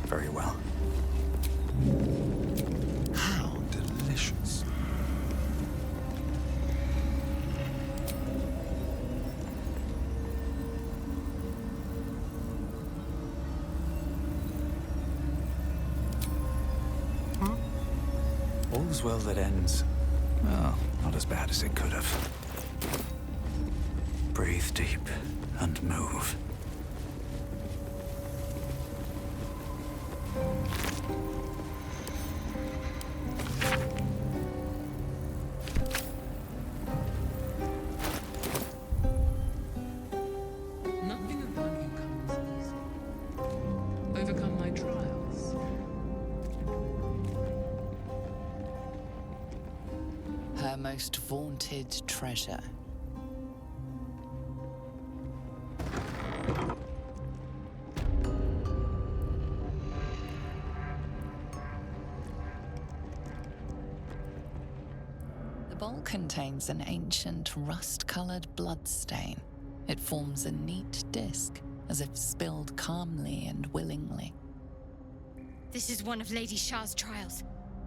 very well. How delicious. All's well that ends. Well, not as bad as it could have. Breathe deep and move. Nothing upon you comes easy. Overcome my trials. Her most vaunted treasure. The bowl contains an ancient rust-colored bloodstain. It forms a neat disc, as if spilled calmly and willingly. This is one of Lady Shar's trials.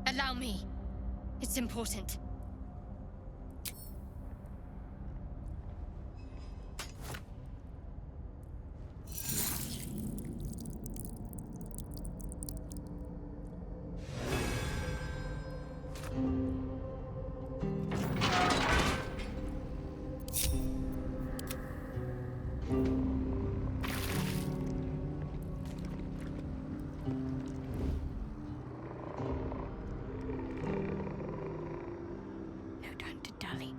Allow me. It's important. No time to dally.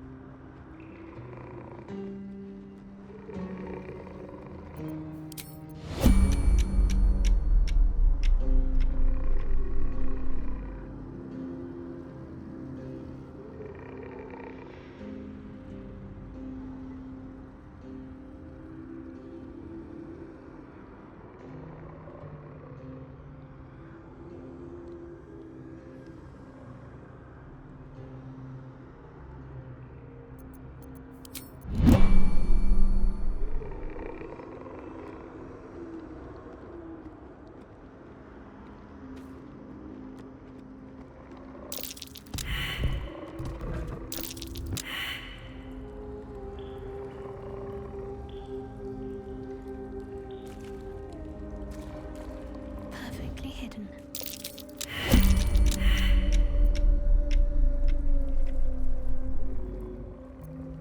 Perfectly hidden.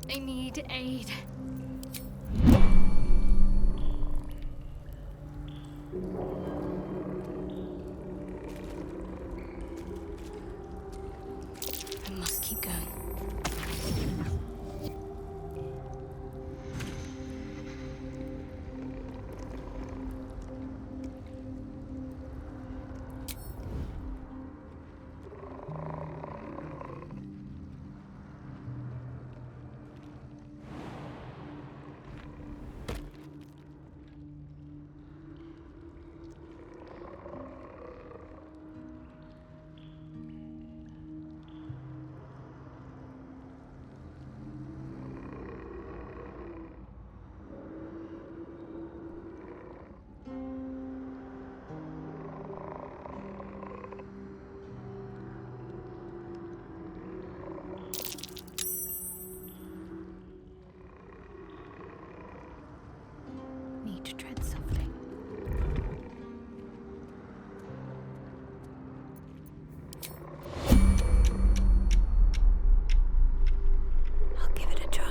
I need aid. I must keep going. Need to tread softly. I'll give it a try.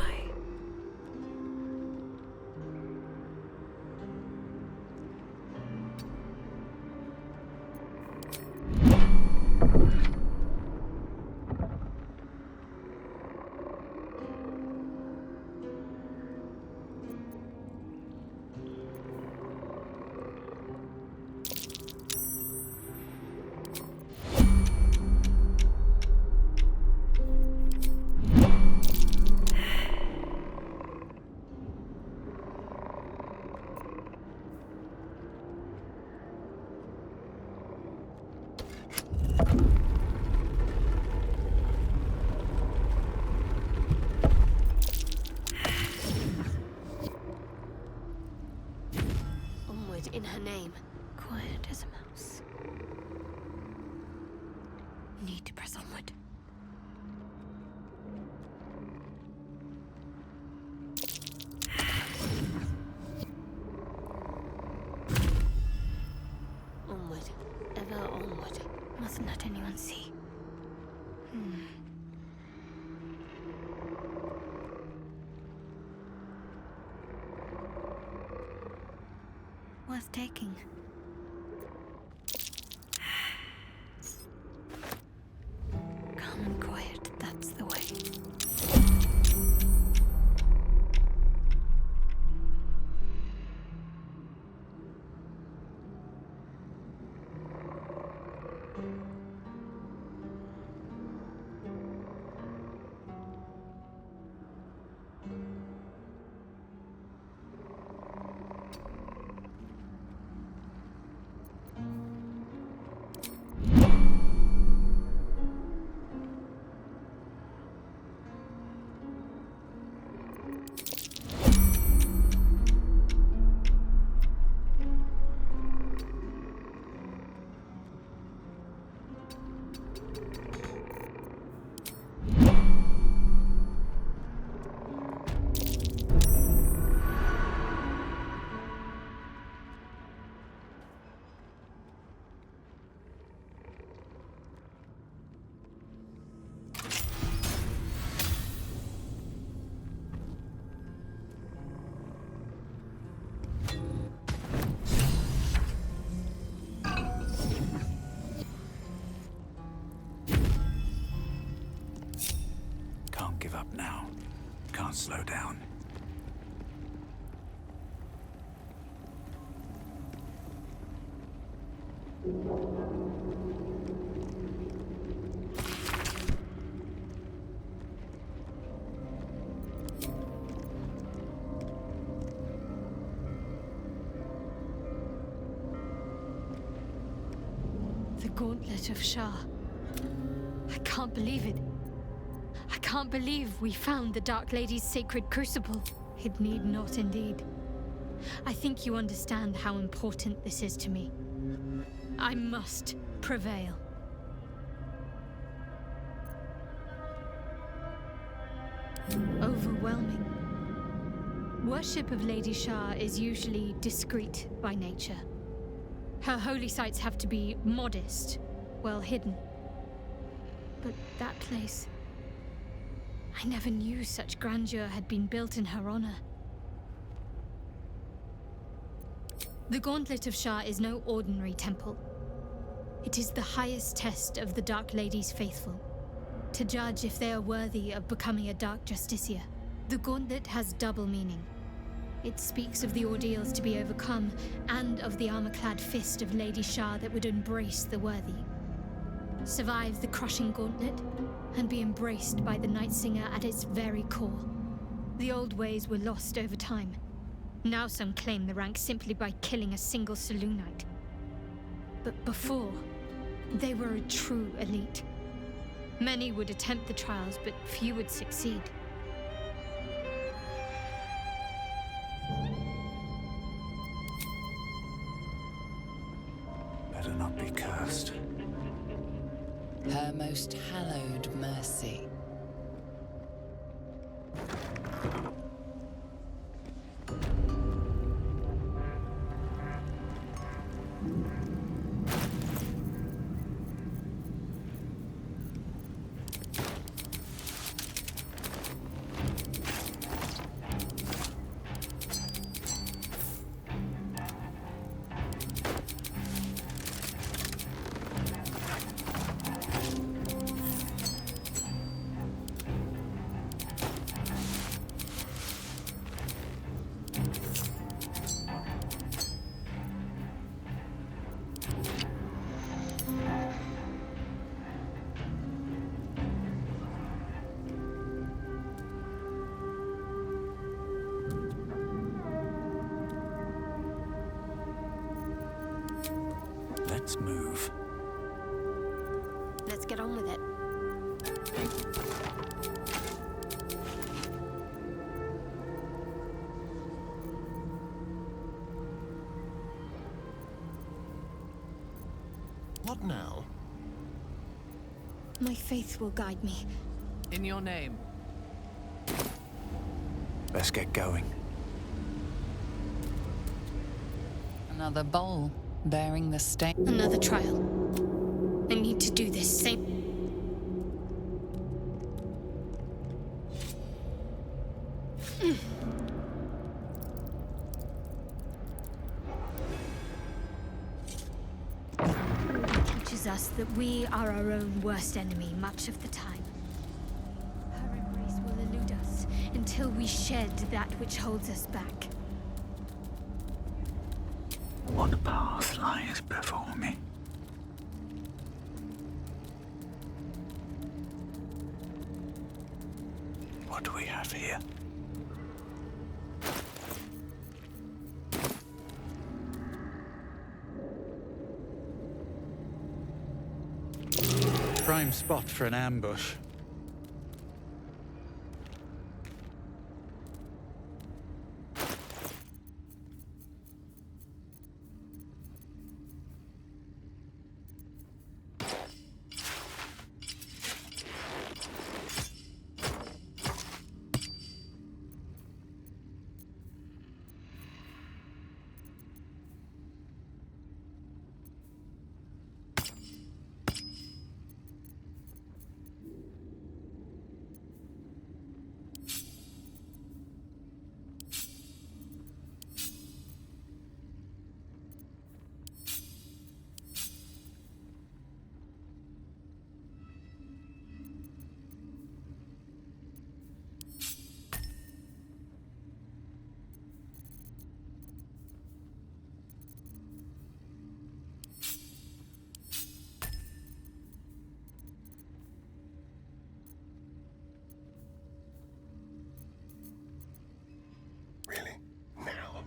In her name, quiet as a mouse. Need to press onward. Onward. Ever onward. Mustn't let anyone see. Worth taking. Calm and quiet, that's the way. Can't give up now. Can't slow down. The Gauntlet of Shar. I can't believe it. I can't believe we found the Dark Lady's sacred crucible. It need not indeed. I think you understand how important this is to me. I must prevail. Overwhelming. Worship of Lady Shar is usually discreet by nature. Her holy sites have to be modest, well hidden. But that place... I never knew such grandeur had been built in her honor. The Gauntlet of Shar is no ordinary temple. It is the highest test of the Dark Lady's faithful, to judge if they are worthy of becoming a Dark Justiciar. The Gauntlet has double meaning. It speaks of the ordeals to be overcome, and of the armor-clad fist of Lady Shar that would embrace the worthy. Survive the crushing gauntlet, and be embraced by the Nightsinger at its very core. The old ways were lost over time. Now some claim the rank simply by killing a single Selûnite. But before, they were a true elite. Many would attempt the trials, but few would succeed. Better not be cursed. Her most hallowed mercy. Let's move. Let's get on with it. What now? My faith will guide me. In your name. Let's get going. Another bowl bearing the stain. Another trial. I need to do this same. Teaches us that we are our own worst enemy much of the time. Her embrace will elude us until we shed that which holds us back. What path lies before me? What do we have here? Prime spot for an ambush. Really? Now?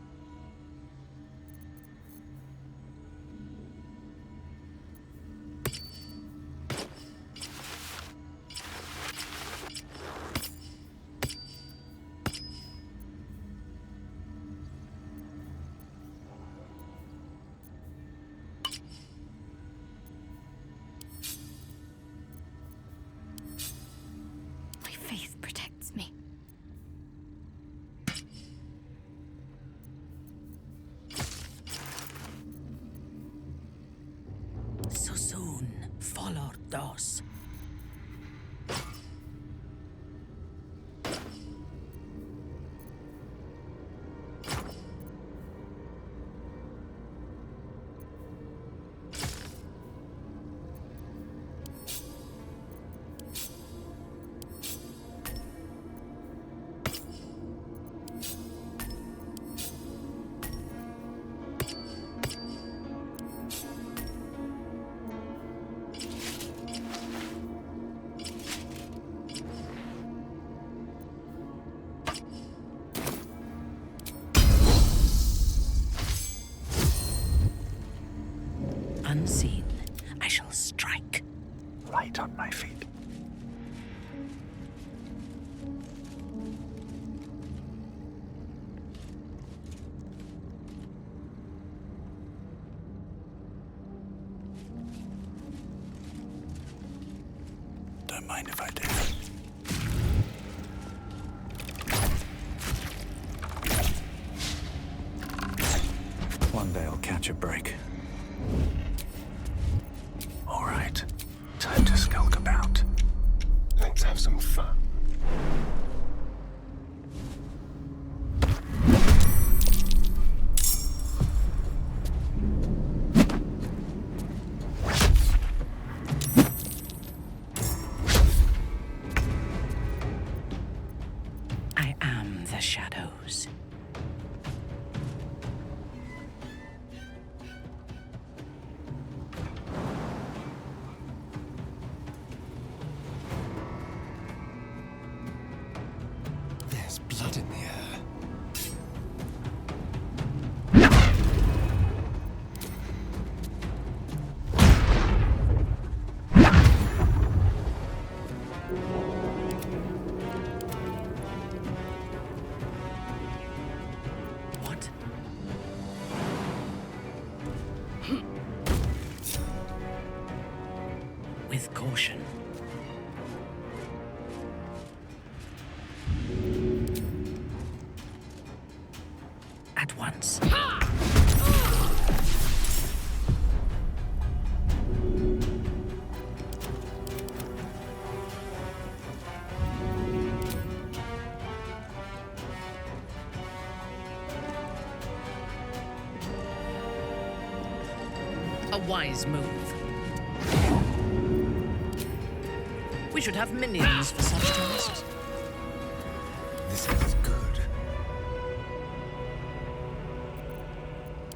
My faith protects me. So soon, follow those. Unseen, I shall strike. Light on my feet. Don't mind if I do. One day I'll catch a break. All right, time to skulk about. Let's have some fun. I am the shadows. with caution. At once. A wise move. We should have minions for such tasks. This feels good.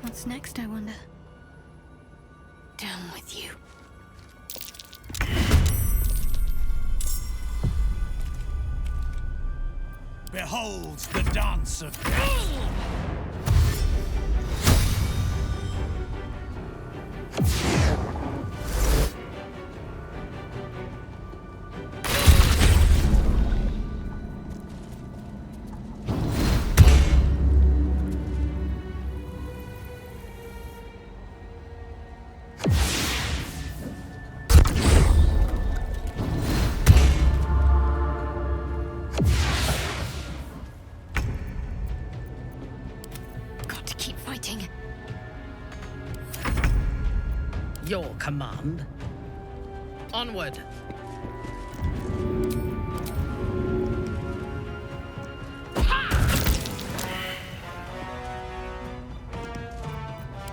What's next, I wonder? Down with you. Behold the dance of death. Got to keep fighting. Your command. Onward.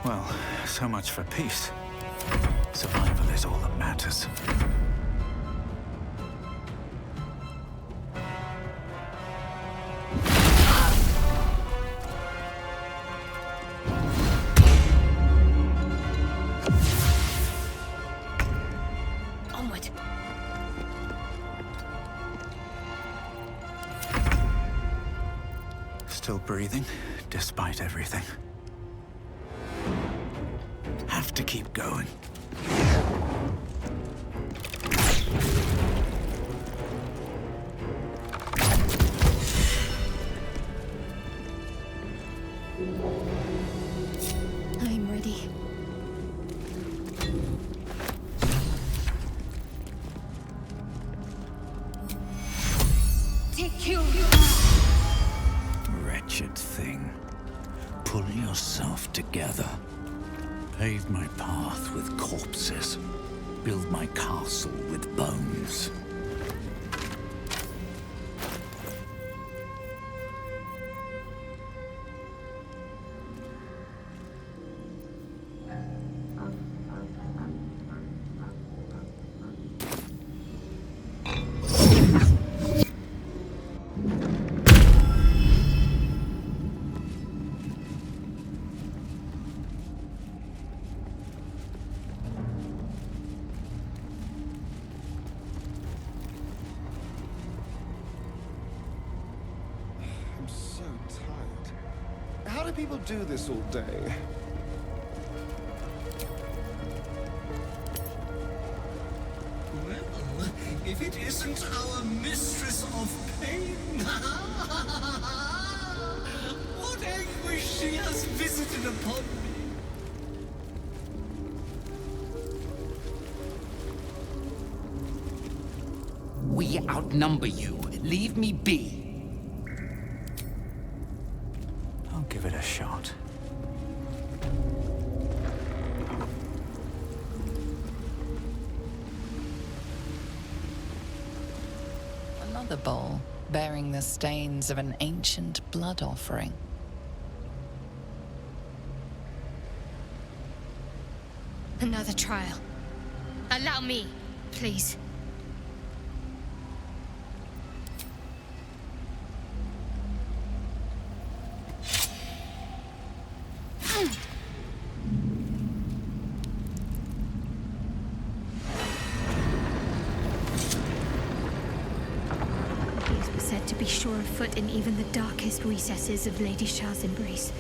Well, so much for peace. Survival is all that matters. Onward. Still breathing, despite everything. Have to keep going. I'm ready. Take you. Wretched thing. Pull yourself together. Pave my path with corpses. Build my castle with bones. I'm so tired. How do people do this all day? Well, if it isn't our mistress of pain. What anguish she has visited upon me. We outnumber you. Leave me be. I'll give it a shot. Another bowl bearing the stains of an ancient blood offering. Another trial. Allow me, please. These were said to be sure of foot in even the darkest recesses of Lady Shar's embrace.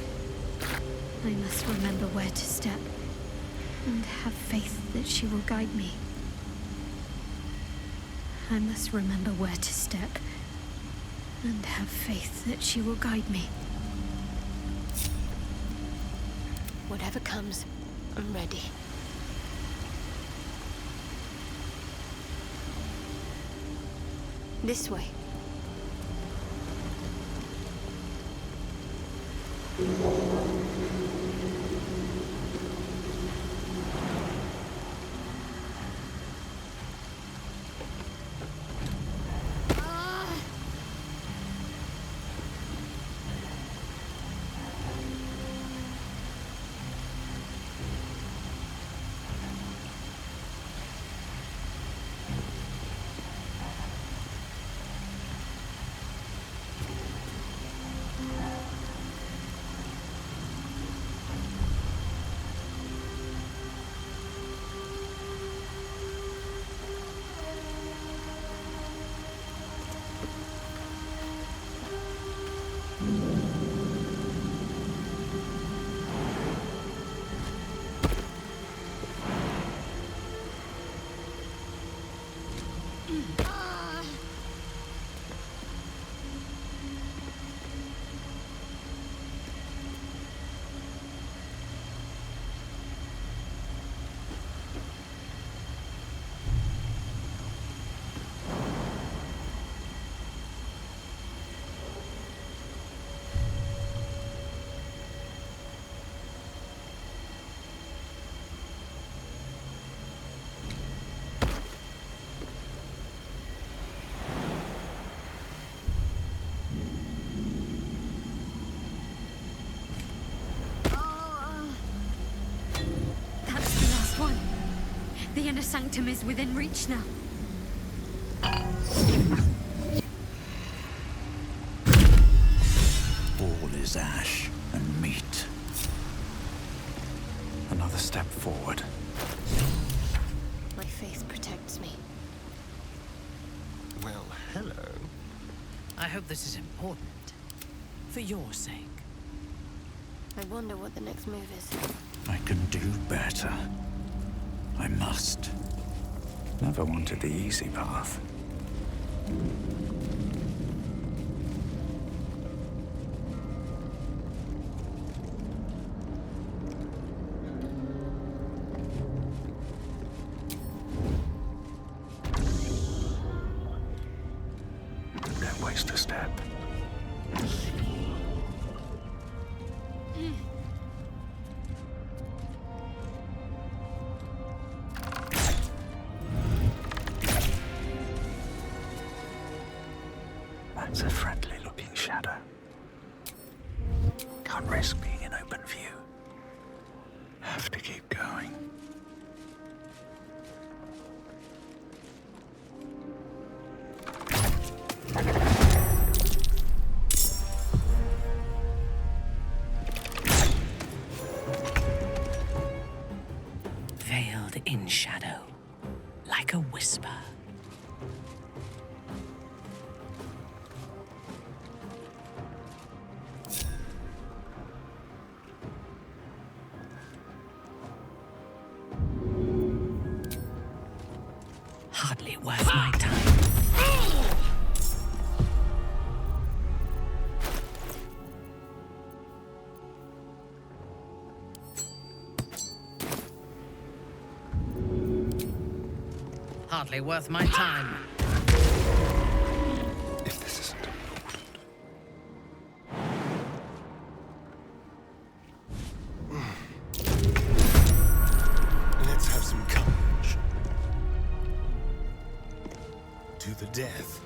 I must remember where to step, and have faith that she will guide me. I must remember where to step, and have faith that she will guide me. Whatever comes, I'm ready. This way. The inner sanctum is within reach now. All is ash and meat. Another step forward. My faith protects me. Well, hello. I hope this is important. For your sake. I wonder what the next move is. I can do better. I must. Never wanted the easy path. Don't waste a step. That's a friendly-looking shadow. Can't risk being in open view. Have to keep going. Veiled in shadow, like a whisper. Hardly worth my time. Hardly worth my time. If this isn't important. Let's have some courage. To the death.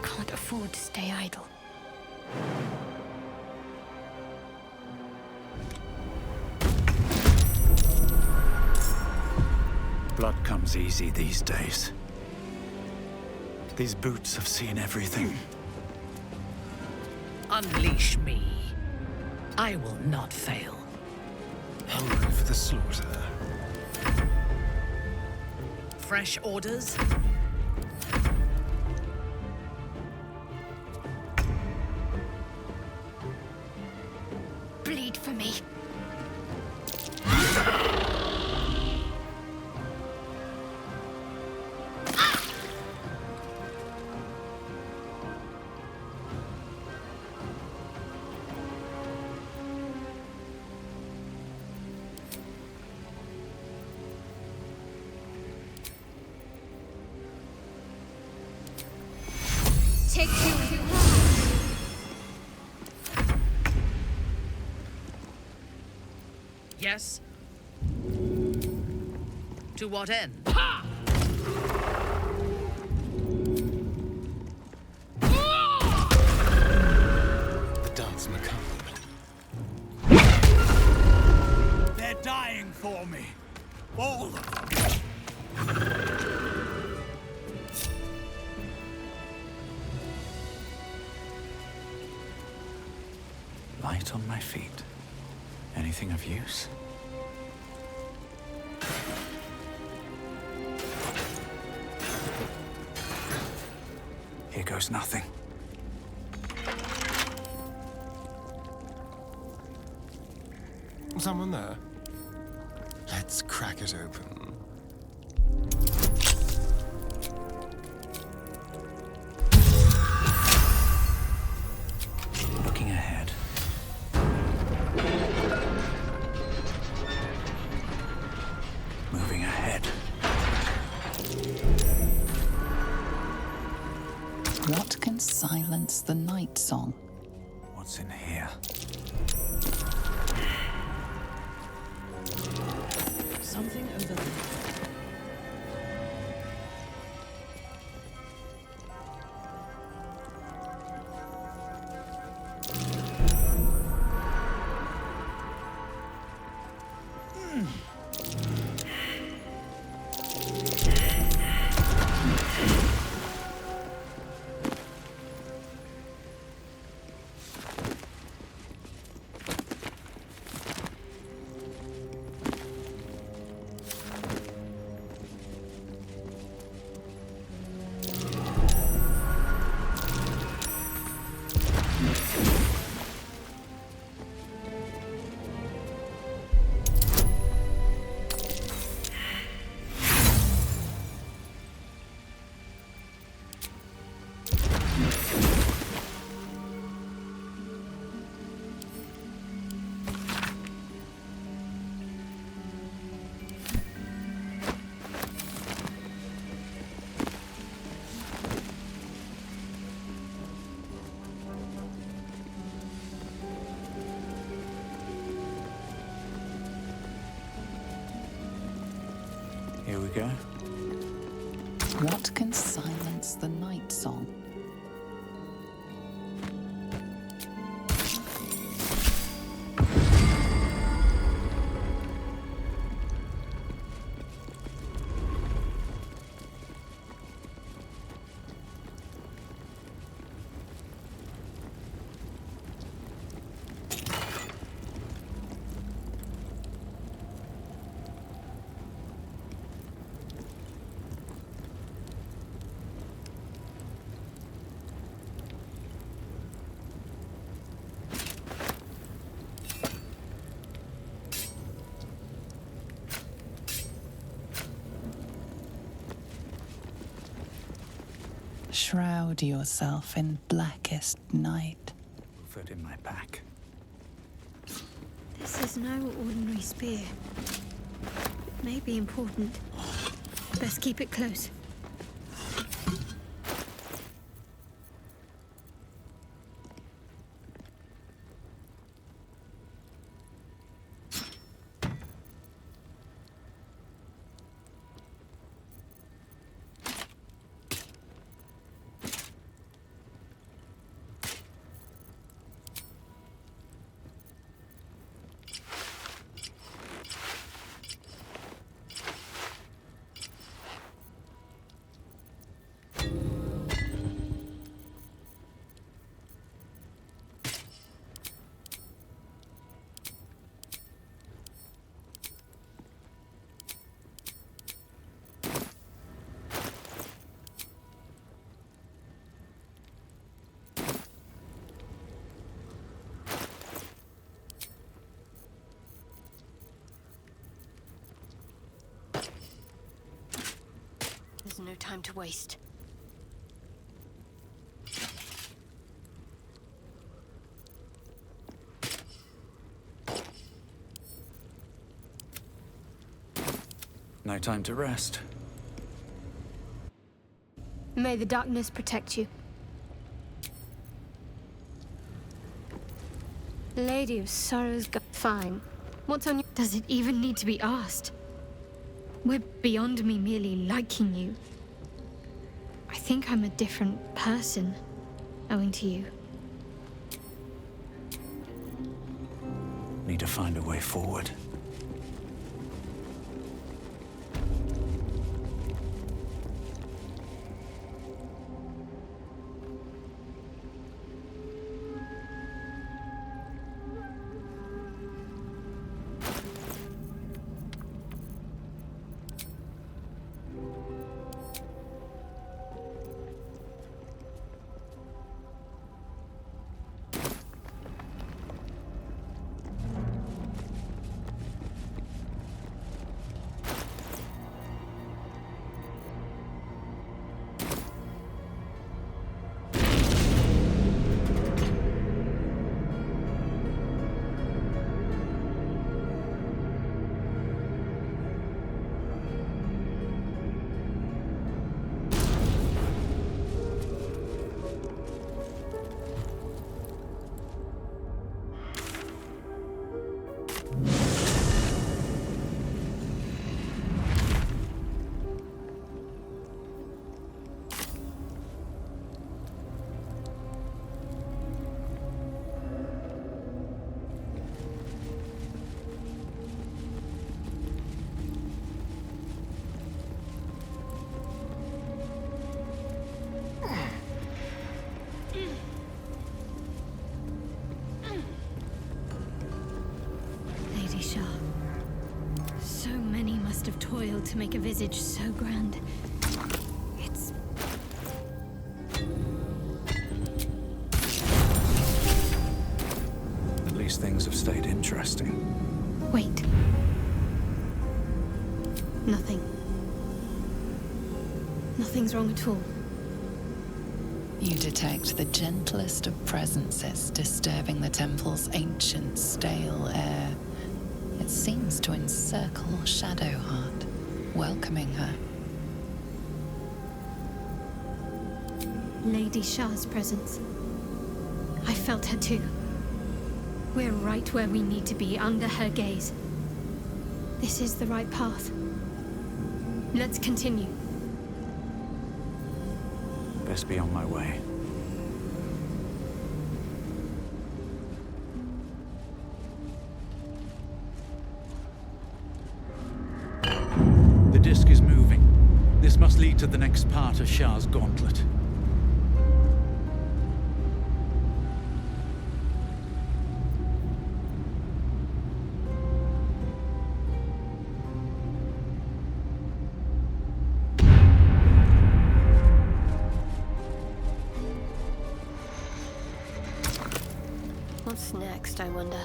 Can't afford to stay idle. Blood comes easy these days. These boots have seen everything. Unleash me. I will not fail. Hungry for the slaughter. Fresh orders? take you. Yes? To what end? The dance macabre. They're dying for me. All of them. Light on my feet. Anything of use? Here goes nothing. Someone there? Let's crack it open. Looking ahead. Moving ahead. What can silence the Nightsong? What's in here? Something over there. Here we go. What can silence the Nightsong? Shroud yourself in blackest night. Foot in my back. This is no ordinary spear. It may be important. Best keep it close. There's no time to waste. No time to rest. May the darkness protect you. Lady of Sorrows, fine. What's on your... Does it even need to be asked? We're beyond me merely liking you. I think I'm a different person, owing to you. Need to find a way forward. Lady Shar. So many must have toiled to make a visage so grand. It's... At least things have stayed interesting. Wait. Nothing. Nothing's wrong at all. You detect the gentlest of presences disturbing the temple's ancient, stale air. It seems to encircle Shadowheart, welcoming her. Lady Shar's presence. I felt her too. We're right where we need to be, under her gaze. This is the right path. Let's continue. Best be on my way. The disc is moving. This must lead to the next part of Shar's gauntlet. What's next, I wonder?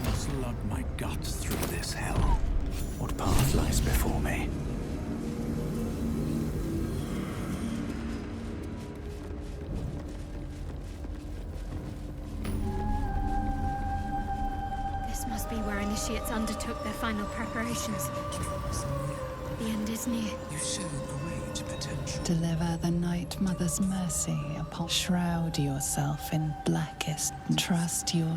Must lug my guts through this hell. What path lies before me? This must be where initiates undertook their final preparations. The end is near. You show a way to potential. Deliver the Night Mother's mercy upon. Shroud yourself in blackest. Trust your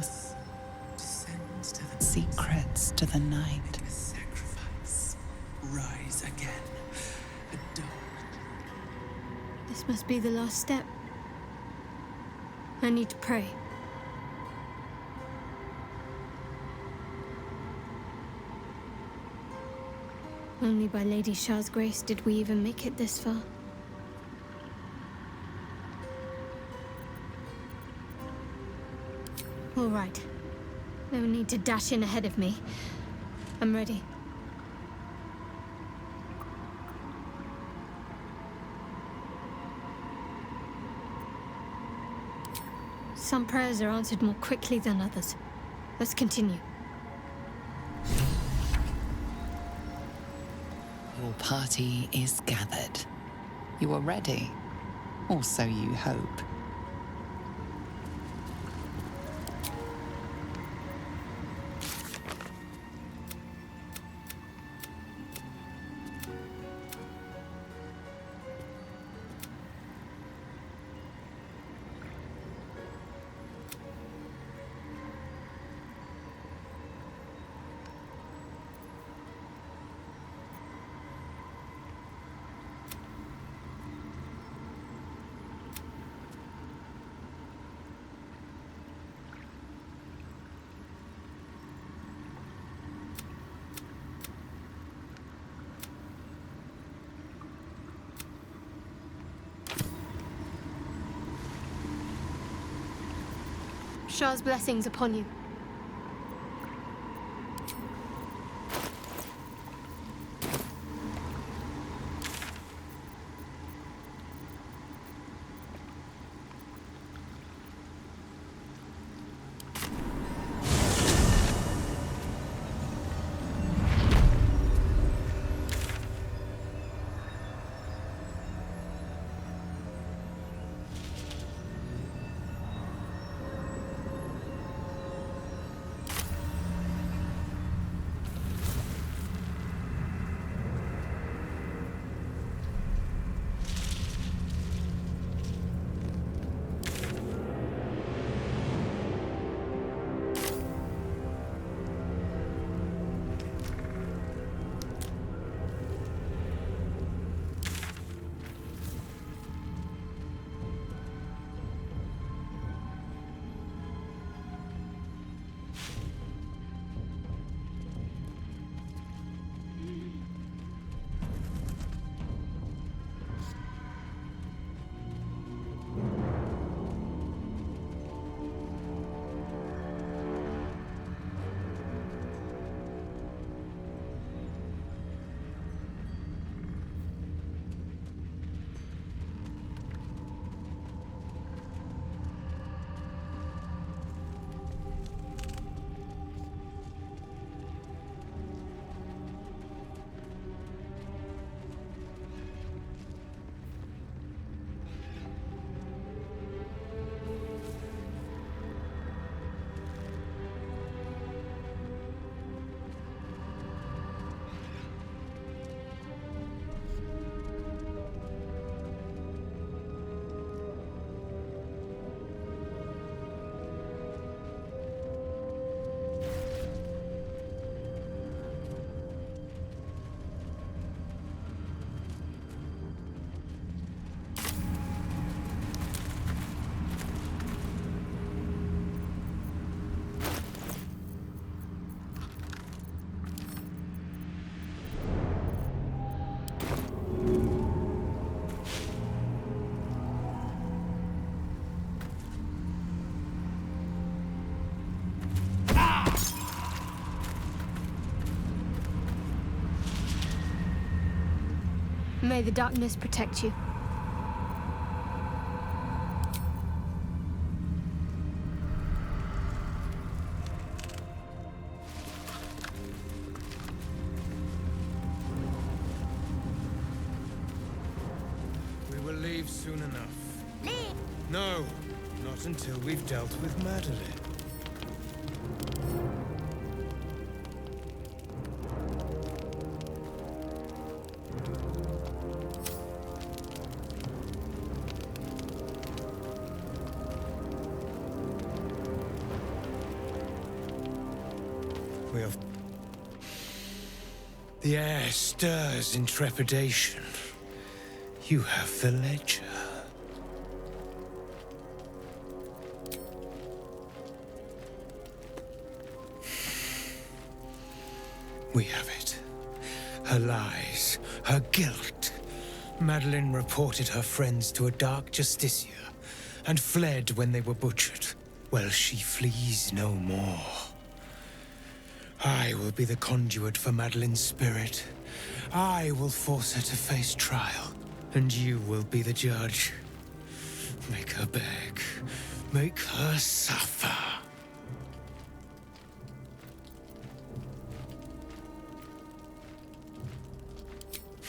Descends to the secrets to the night. make a sacrifice. Rise again. Adore. This must be the last step. I need to pray. Only by Lady Shar's grace did we even make it this far. All right. No need to dash in ahead of me. I'm ready. Some prayers are answered more quickly than others. Let's continue. Your party is gathered. You are ready, or so you hope. Shar's blessings upon you. May the darkness protect you. We will leave soon enough. Leave? No, not until we've dealt with Madeline. The air stirs in trepidation. You have the ledger. We have it. Her lies, her guilt. Madeline reported her friends to a dark justiciar and fled when they were butchered. Well, she flees no more. I will be the conduit for Madeline's spirit. I will force her to face trial, and you will be the judge. Make her beg. Make her suffer.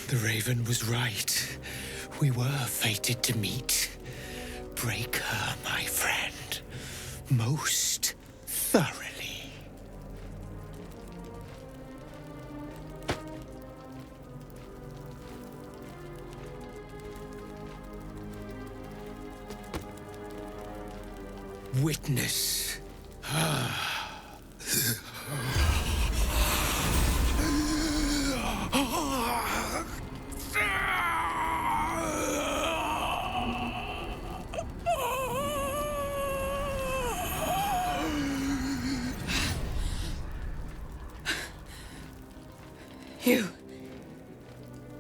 The Raven was right. We were fated to meet. Break her, my friend. Most thoroughly. Witness.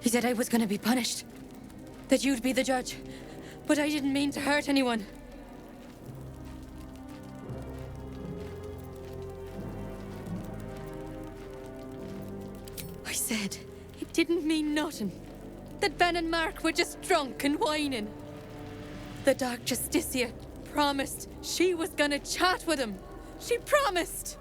He said I was gonna be punished. That you'd be the judge. But I didn't mean to hurt anyone. didn't mean nothing. That Ben and Mark were just drunk and whining. The Dark Justicia promised she was gonna chat with him. She promised!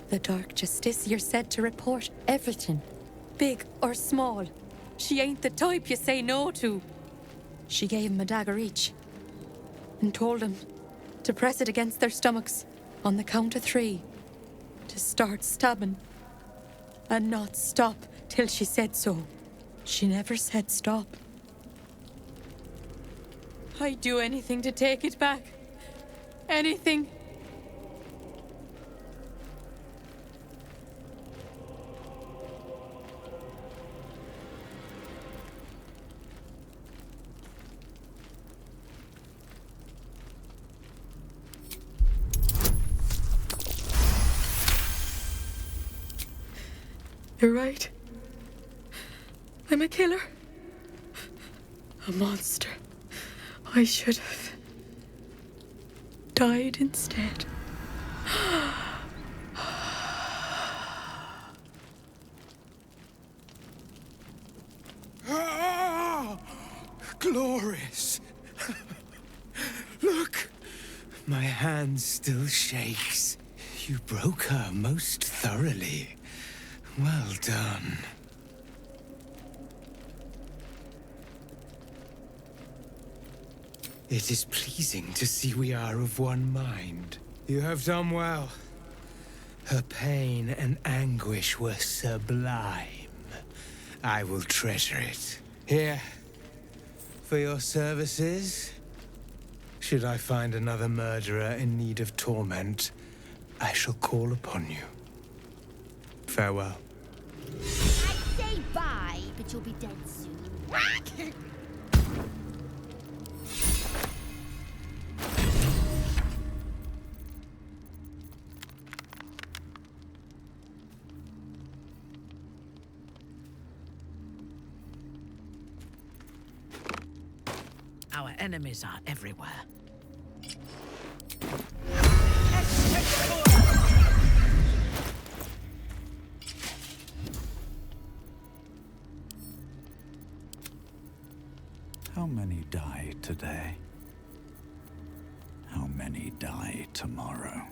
The Dark Justicia said to report everything, big or small. She ain't the type you say no to. She gave him a dagger each and told them to press it against their stomachs on the count of 3, to start stabbing and not stop till she said so. She never said stop. I'd do anything to take it back. Anything. You're right. I'm a killer. A monster. I should have died instead. Ah! Glorious! Look! My hand still shakes. You broke her most thoroughly. Well done. It is pleasing to see we are of one mind. You have done well. Her pain and anguish were sublime. I will treasure it. Here, for your services. Should I find another murderer in need of torment, I shall call upon you. Farewell. I'd say bye, but you'll be dead soon. Our enemies are everywhere. How many die today? How many die tomorrow?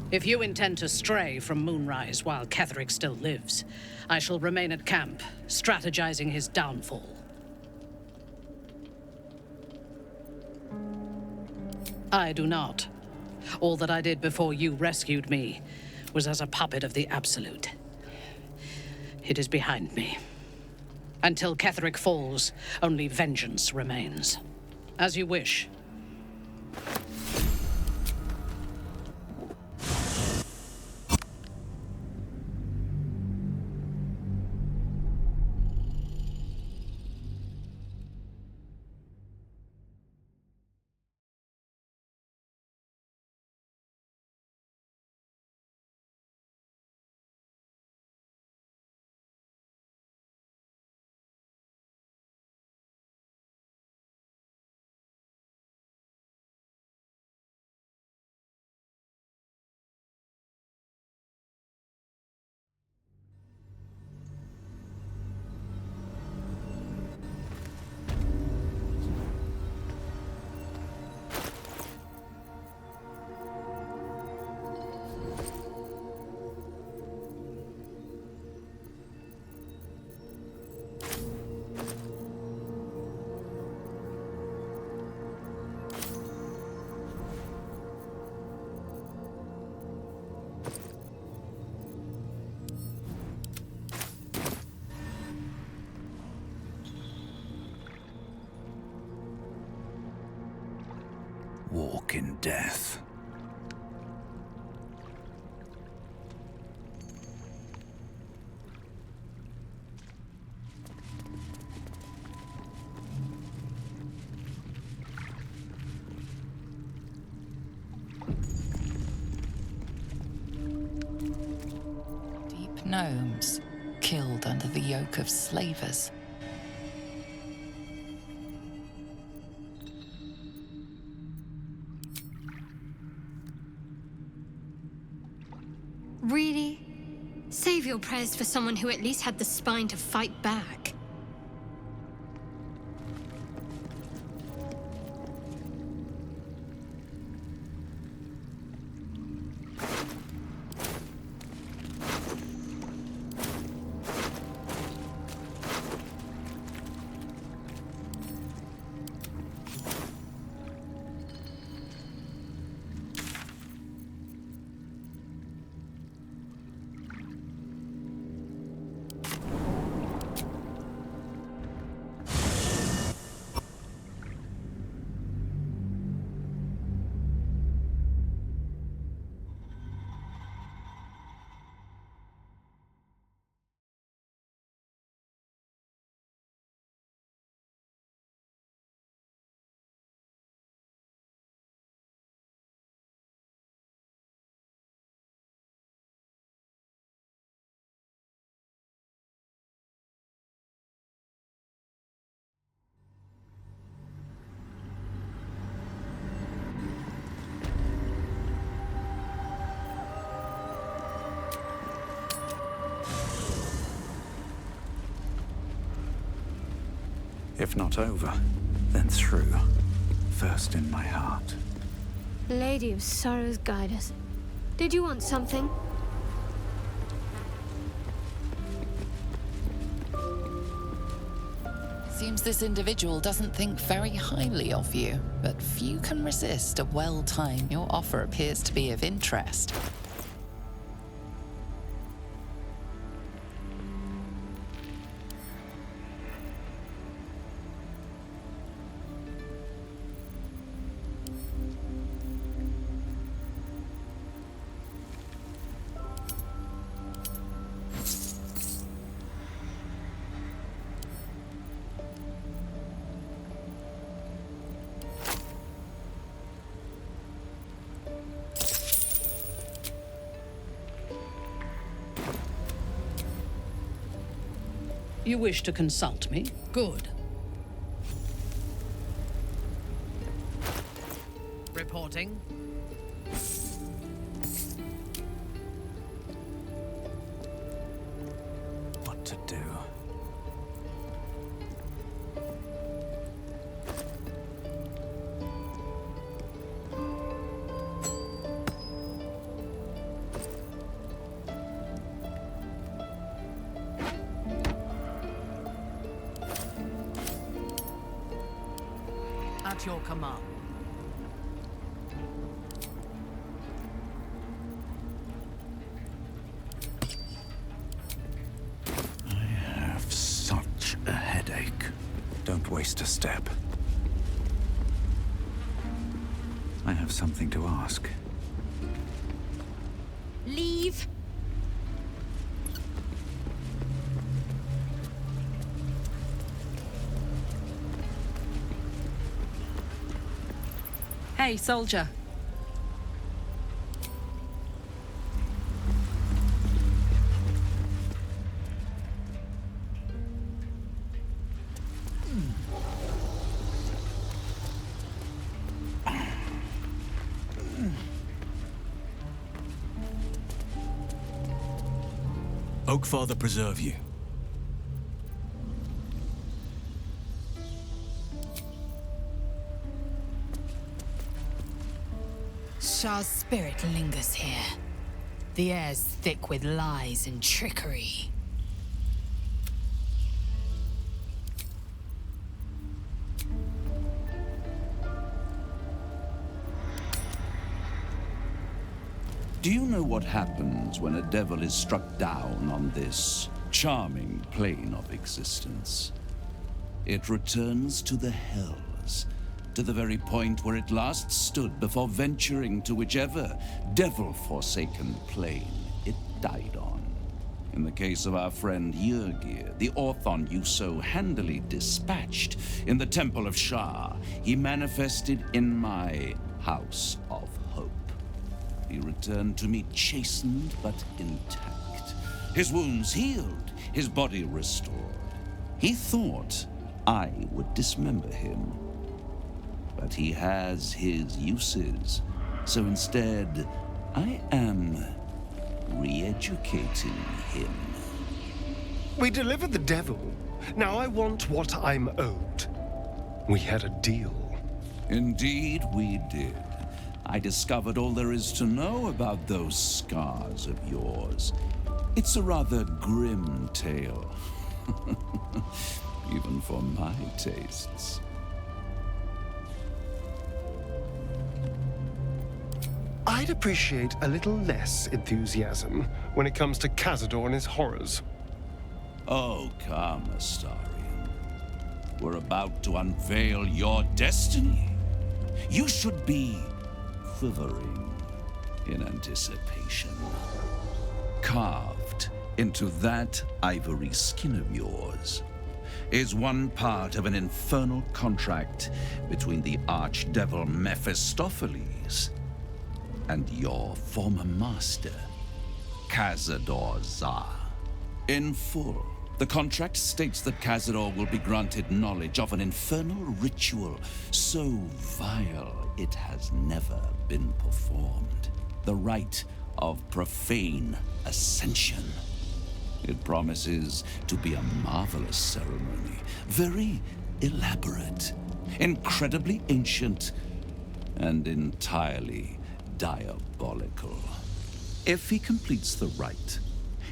If you intend to stray from Moonrise while Ketherick still lives, I shall remain at camp, strategizing his downfall. I do not. All that I did before you rescued me was as a puppet of the Absolute. It is behind me. Until Ketherick falls, only vengeance remains. As you wish. Walk in death. gnomes, killed under the yoke of slavers. Really? Save your prayers for someone who at least had the spine to fight back. If not over, then through. First in my heart. Lady of Sorrows, guide us. Did you want something? Seems this individual doesn't think very highly of you, but few can resist a well-timed. Your offer appears to be of interest. You wish to consult me? Good. Reporting. What to do? At your command. I have such a headache. Don't waste a step. I have something to ask. Leave. Hey, soldier. Oakfather preserve you. Shar's spirit lingers here. The air's thick with lies and trickery. Do you know what happens when a devil is struck down on this charming plane of existence? It returns to the hells, to the very point where it last stood before venturing to whichever devil-forsaken plane it died on. In the case of our friend Yrgir, the Orthon you so handily dispatched in the Temple of Shar, he manifested in my House of Hope. He returned to me chastened but intact, his wounds healed, his body restored. He thought I would dismember him. But he has his uses, so instead, I am re-educating him. We delivered the devil. Now I want what I'm owed. We had a deal. Indeed, we did. I discovered all there is to know about those scars of yours. It's a rather grim tale. Even for my tastes. I'd appreciate a little less enthusiasm when it comes to Cazador and his horrors. Oh, come, Astarion. We're about to unveil your destiny. You should be quivering in anticipation. Carved into that ivory skin of yours is one part of an infernal contract between the archdevil Mephistopheles and your former master, Cazador Zar. In full, the contract states that Cazador will be granted knowledge of an infernal ritual so vile it has never been performed. The rite of profane ascension. It promises to be a marvelous ceremony, very elaborate, incredibly ancient, and entirely diabolical. If he completes the rite,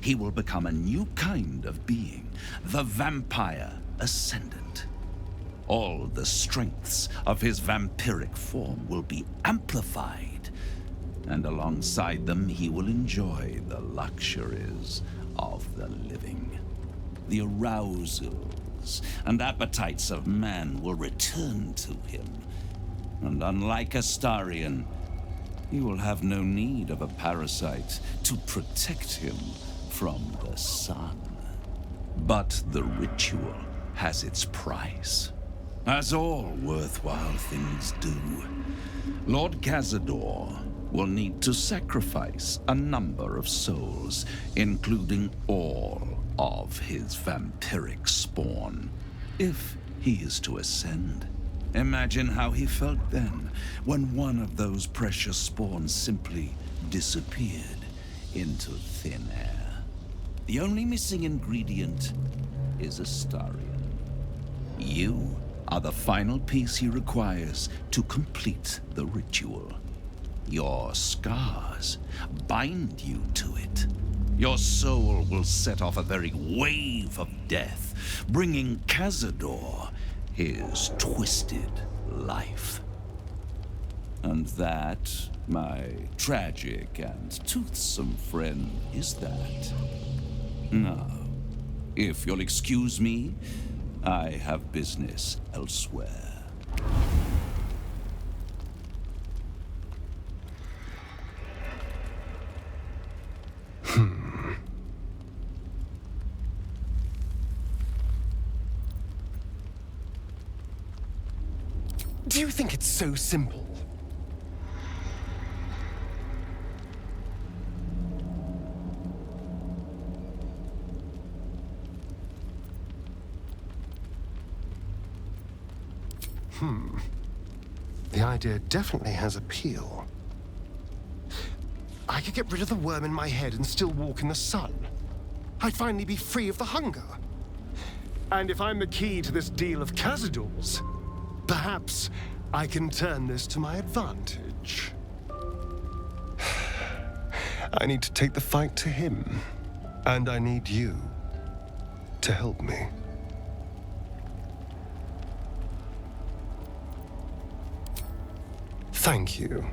he will become a new kind of being, the Vampire Ascendant. All the strengths of his vampiric form will be amplified, and alongside them he will enjoy the luxuries of the living. The arousals and appetites of man will return to him, and unlike Astarion, he will have no need of a parasite to protect him from the sun. But the ritual has its price, as all worthwhile things do. Lord Cazador will need to sacrifice a number of souls, including all of his vampiric spawn, if he is to ascend. Imagine how he felt then, when one of those precious spawns simply disappeared into thin air. The only missing ingredient is Astarion. You are the final piece he requires to complete the ritual. Your scars bind you to it. Your soul will set off a very wave of death, bringing Cazador his twisted life. And that, my tragic and toothsome friend, is that. Now, if you'll excuse me, I have business elsewhere. Do you think it's so simple? The idea definitely has appeal. I could get rid of the worm in my head and still walk in the sun. I'd finally be free of the hunger. And if I'm the key to this deal of Cazador's, perhaps I can turn this to my advantage. I need to take the fight to him, and I need you to help me. Thank you.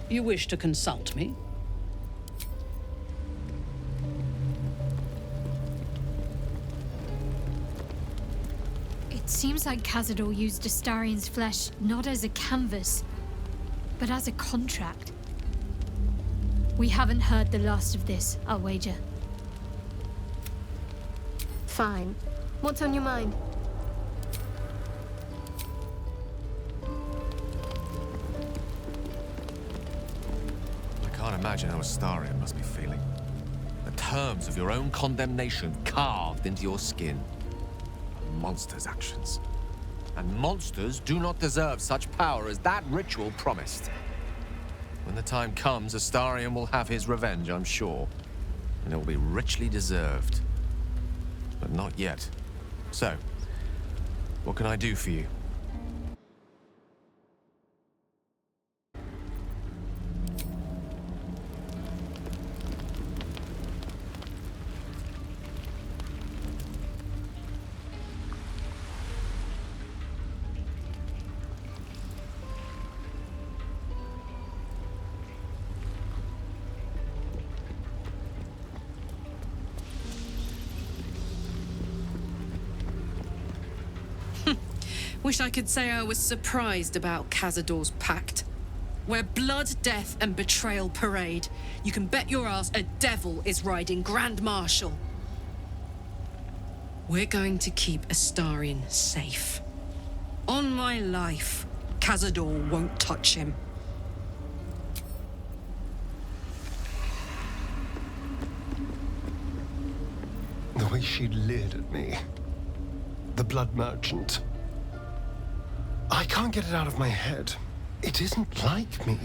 You wish to consult me? It's seems like Cazador used Astarian's flesh not as a canvas, but as a contract. We haven't heard the last of this, I'll wager. Fine. What's on your mind? I can't imagine how Astarian must be feeling. The terms of your own condemnation carved into your skin. A monster's actions. And monsters do not deserve such power as that ritual promised. When the time comes, Astarian will have his revenge, I'm sure. And it will be richly deserved. But not yet. So, what can I do for you? Wish I could say I was surprised about Cazador's pact. Where blood, death, and betrayal parade, you can bet your ass a devil is riding Grand Marshal. We're going to keep Astarian safe. On my life, Cazador won't touch him. The way she leered at me. The blood merchant. I can't get it out of my head. It isn't like me.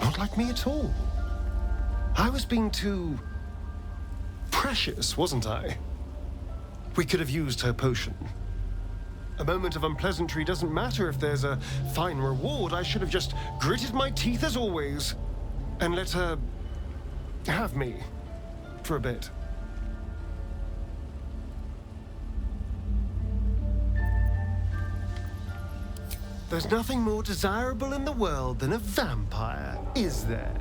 Not like me at all. I was being too precious, wasn't I? We could have used her potion. A moment of unpleasantry doesn't matter if there's a fine reward. I should have just gritted my teeth as always and let her have me for a bit. There's nothing more desirable in the world than a vampire, is there?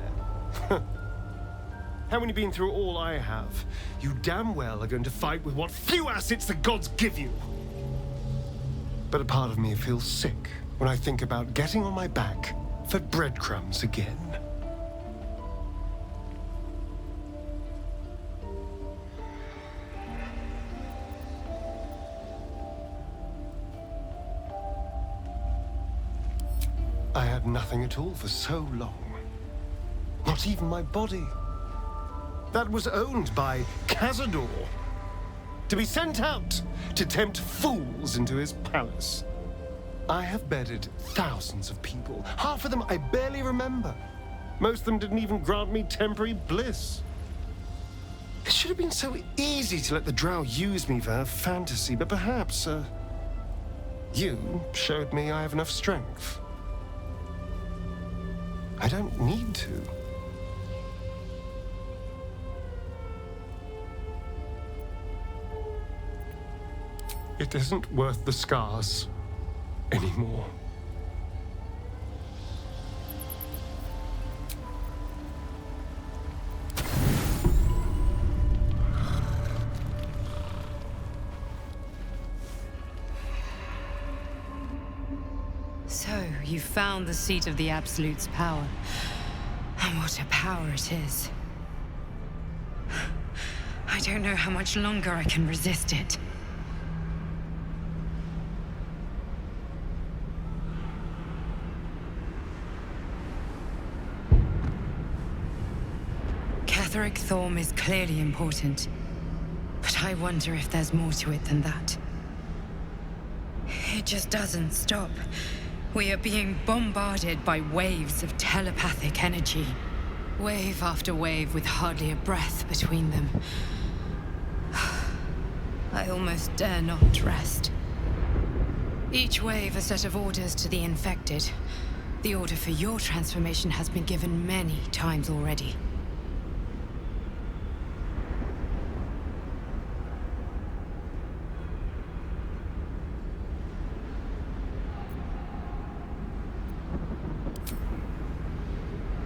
Having you been through all I have, you damn well are going to fight with what few assets the gods give you. But a part of me feels sick when I think about getting on my back for breadcrumbs again. I had nothing at all for so long. Not even my body. That was owned by Cazador. To be sent out to tempt fools into his palace. I have bedded thousands of people. Half of them I barely remember. Most of them didn't even grant me temporary bliss. It should have been so easy to let the drow use me for her fantasy, but perhaps, you showed me I have enough strength. I don't need to. It isn't worth the scars anymore. So, you found the seat of the Absolute's power. And what a power it is. I don't know how much longer I can resist it. Catherick Thorm is clearly important. But I wonder if there's more to it than that. It just doesn't stop. We are being bombarded by waves of telepathic energy. Wave after wave with hardly a breath between them. I almost dare not rest. Each wave a set of orders to the infected. The order for your transformation has been given many times already.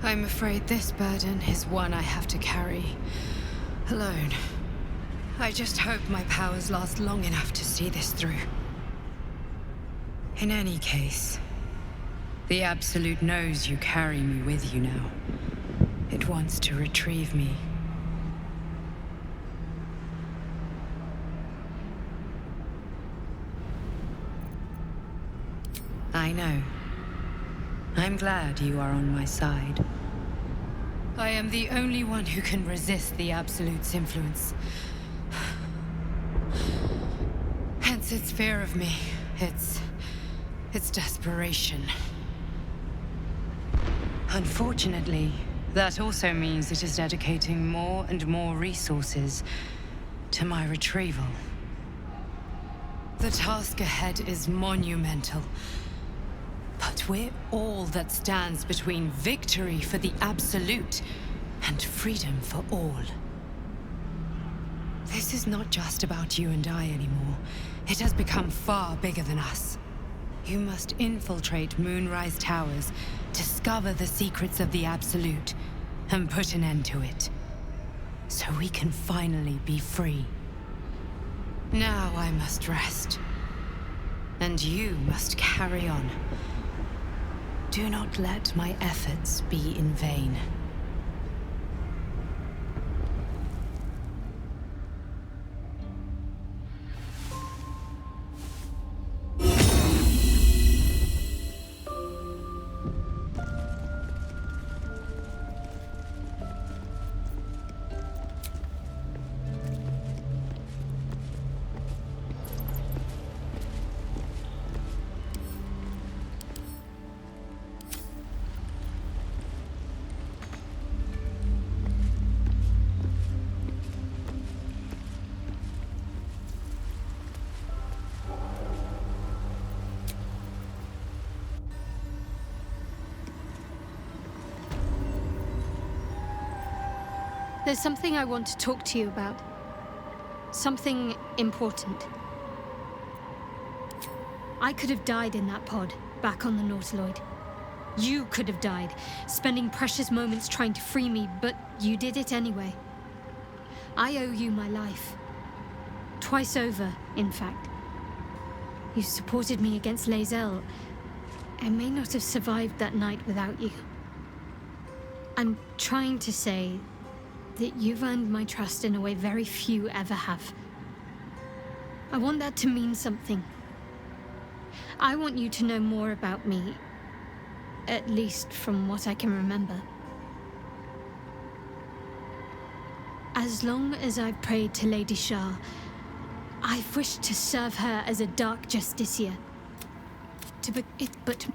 I'm afraid this burden is one I have to carry alone. I just hope my powers last long enough to see this through. In any case, the Absolute knows you carry me with you now. It wants to retrieve me. I know. I'm glad you are on my side. I am the only one who can resist the Absolute's influence. Hence its fear of me. Its desperation. Unfortunately, that also means it is dedicating more and more resources to my retrieval. The task ahead is monumental. But we're all that stands between victory for the Absolute and freedom for all. This is not just about you and I anymore. It has become far bigger than us. You must infiltrate Moonrise Towers, discover the secrets of the Absolute, and put an end to it. So we can finally be free. Now I must rest. And you must carry on. Do not let my efforts be in vain. There's something I want to talk to you about. Something important. I could have died in that pod, back on the Nautiloid. You could have died, spending precious moments trying to free me, but you did it anyway. I owe you my life. Twice over, in fact. You supported me against Lae'zel. I may not have survived that night without you. I'm trying to say that you've earned my trust in a way very few ever have. I want that to mean something. I want you to know more about me, at least from what I can remember. As long as I've prayed to Lady Shar, I've wished to serve her as a Dark Justiciar. But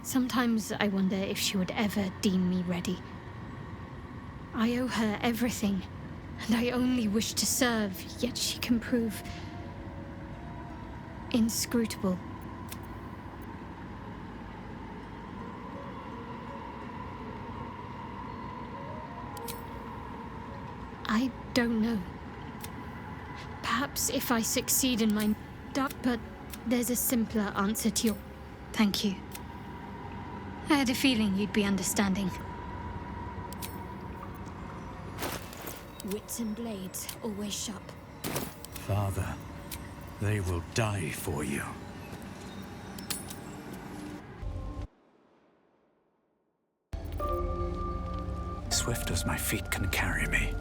sometimes I wonder if she would ever deem me ready. I owe her everything, and I only wish to serve, yet she can prove inscrutable. I don't know. Perhaps if I succeed in my dark, but there's a simpler answer to your thank you. I had a feeling you'd be understanding. Wits and blades, always sharp. Father, they will die for you. Swift as my feet can carry me.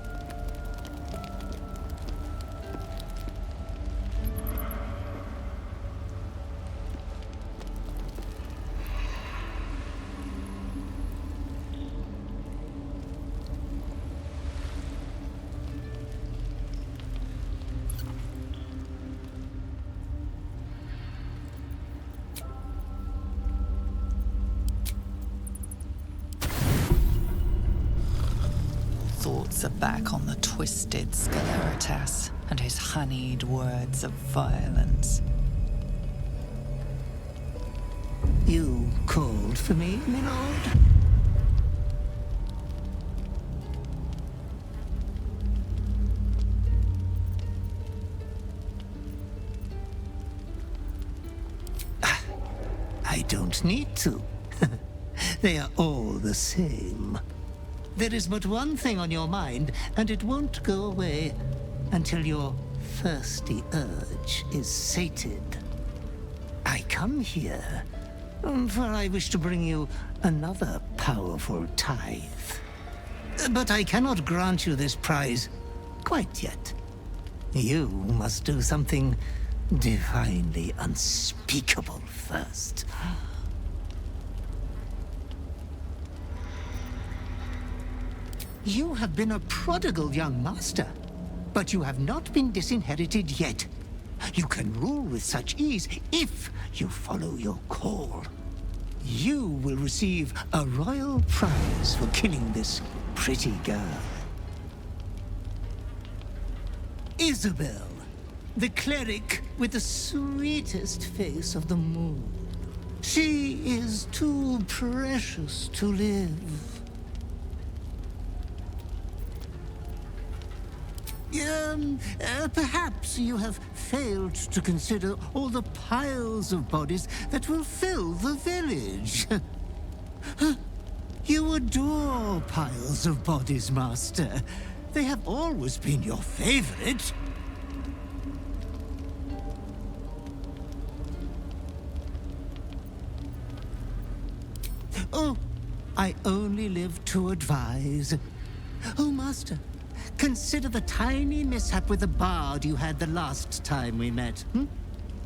Thoughts are back on the twisted Scaleritas and his honeyed words of violence. You called for me, my lord? I don't need to. They are all the same. There is but one thing on your mind, and it won't go away until your thirsty urge is sated. I come here, for I wish to bring you another powerful tithe. But I cannot grant you this prize quite yet. You must do something divinely unspeakable first. You have been a prodigal young master, but you have not been disinherited yet. You can rule with such ease if you follow your call. You will receive a royal prize for killing this pretty girl. Isabel, the cleric with the sweetest face of them all. She is too precious to live. Perhaps you have failed to consider all the piles of bodies that will fill the village. You adore piles of bodies, Master. They have always been your favorite. Oh, I only live to advise. Oh, Master. Consider the tiny mishap with the bard you had the last time we met.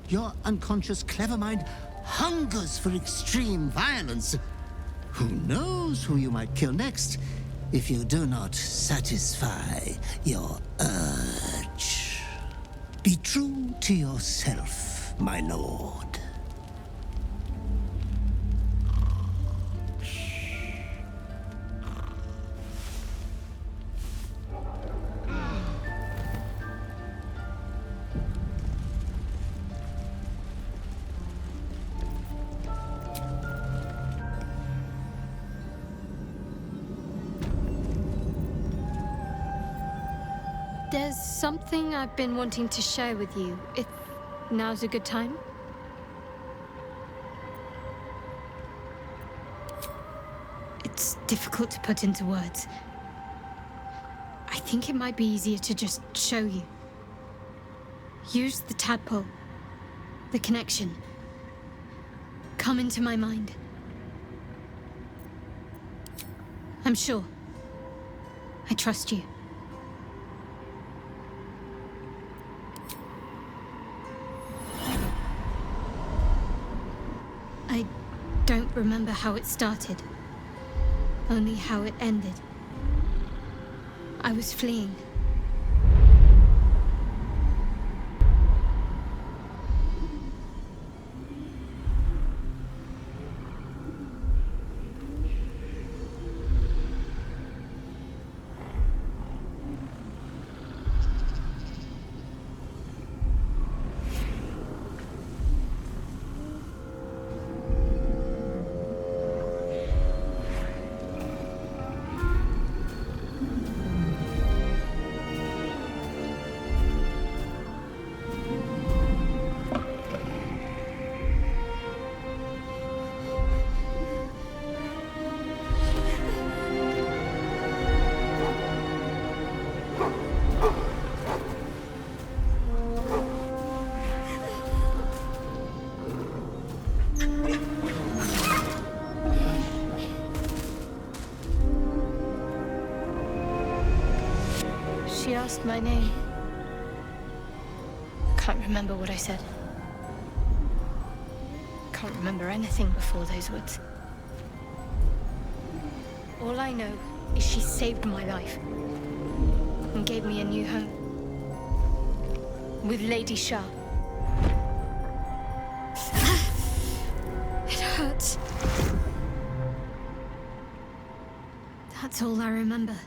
Your unconscious clever mind hungers for extreme violence. Who knows who you might kill next if you do not satisfy your urge. Be true to yourself, my lord. There's something I've been wanting to share with you, if now's a good time. It's difficult to put into words. I think it might be easier to just show you. Use the tadpole, the connection. Come into my mind. I'm sure. I trust you. I don't remember how it started, only how it ended. I was fleeing. She asked my name. Can't remember what I said. Can't remember anything before those words. All I know is she saved my life and gave me a new home with Lady Shar. It hurts. That's all I remember.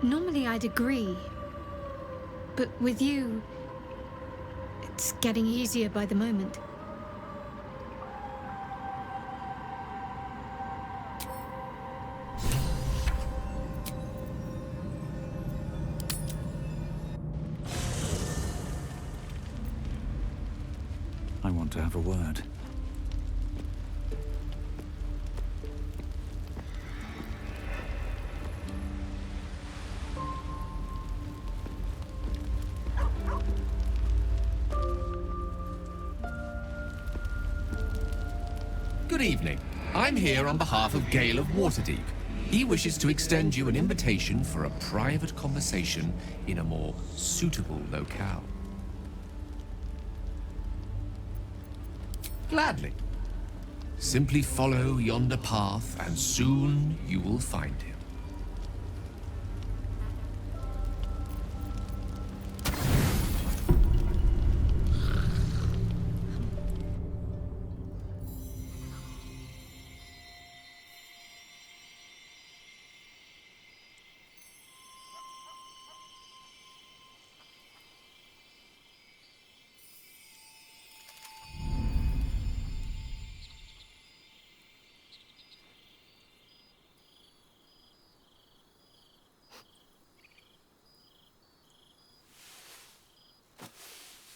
Normally I'd agree, but with you, it's getting easier by the moment. I want to have a word. Good evening. I'm here on behalf of Gale of Waterdeep. He wishes to extend you an invitation for a private conversation in a more suitable locale. Gladly. Simply follow yonder path, and soon you will find him.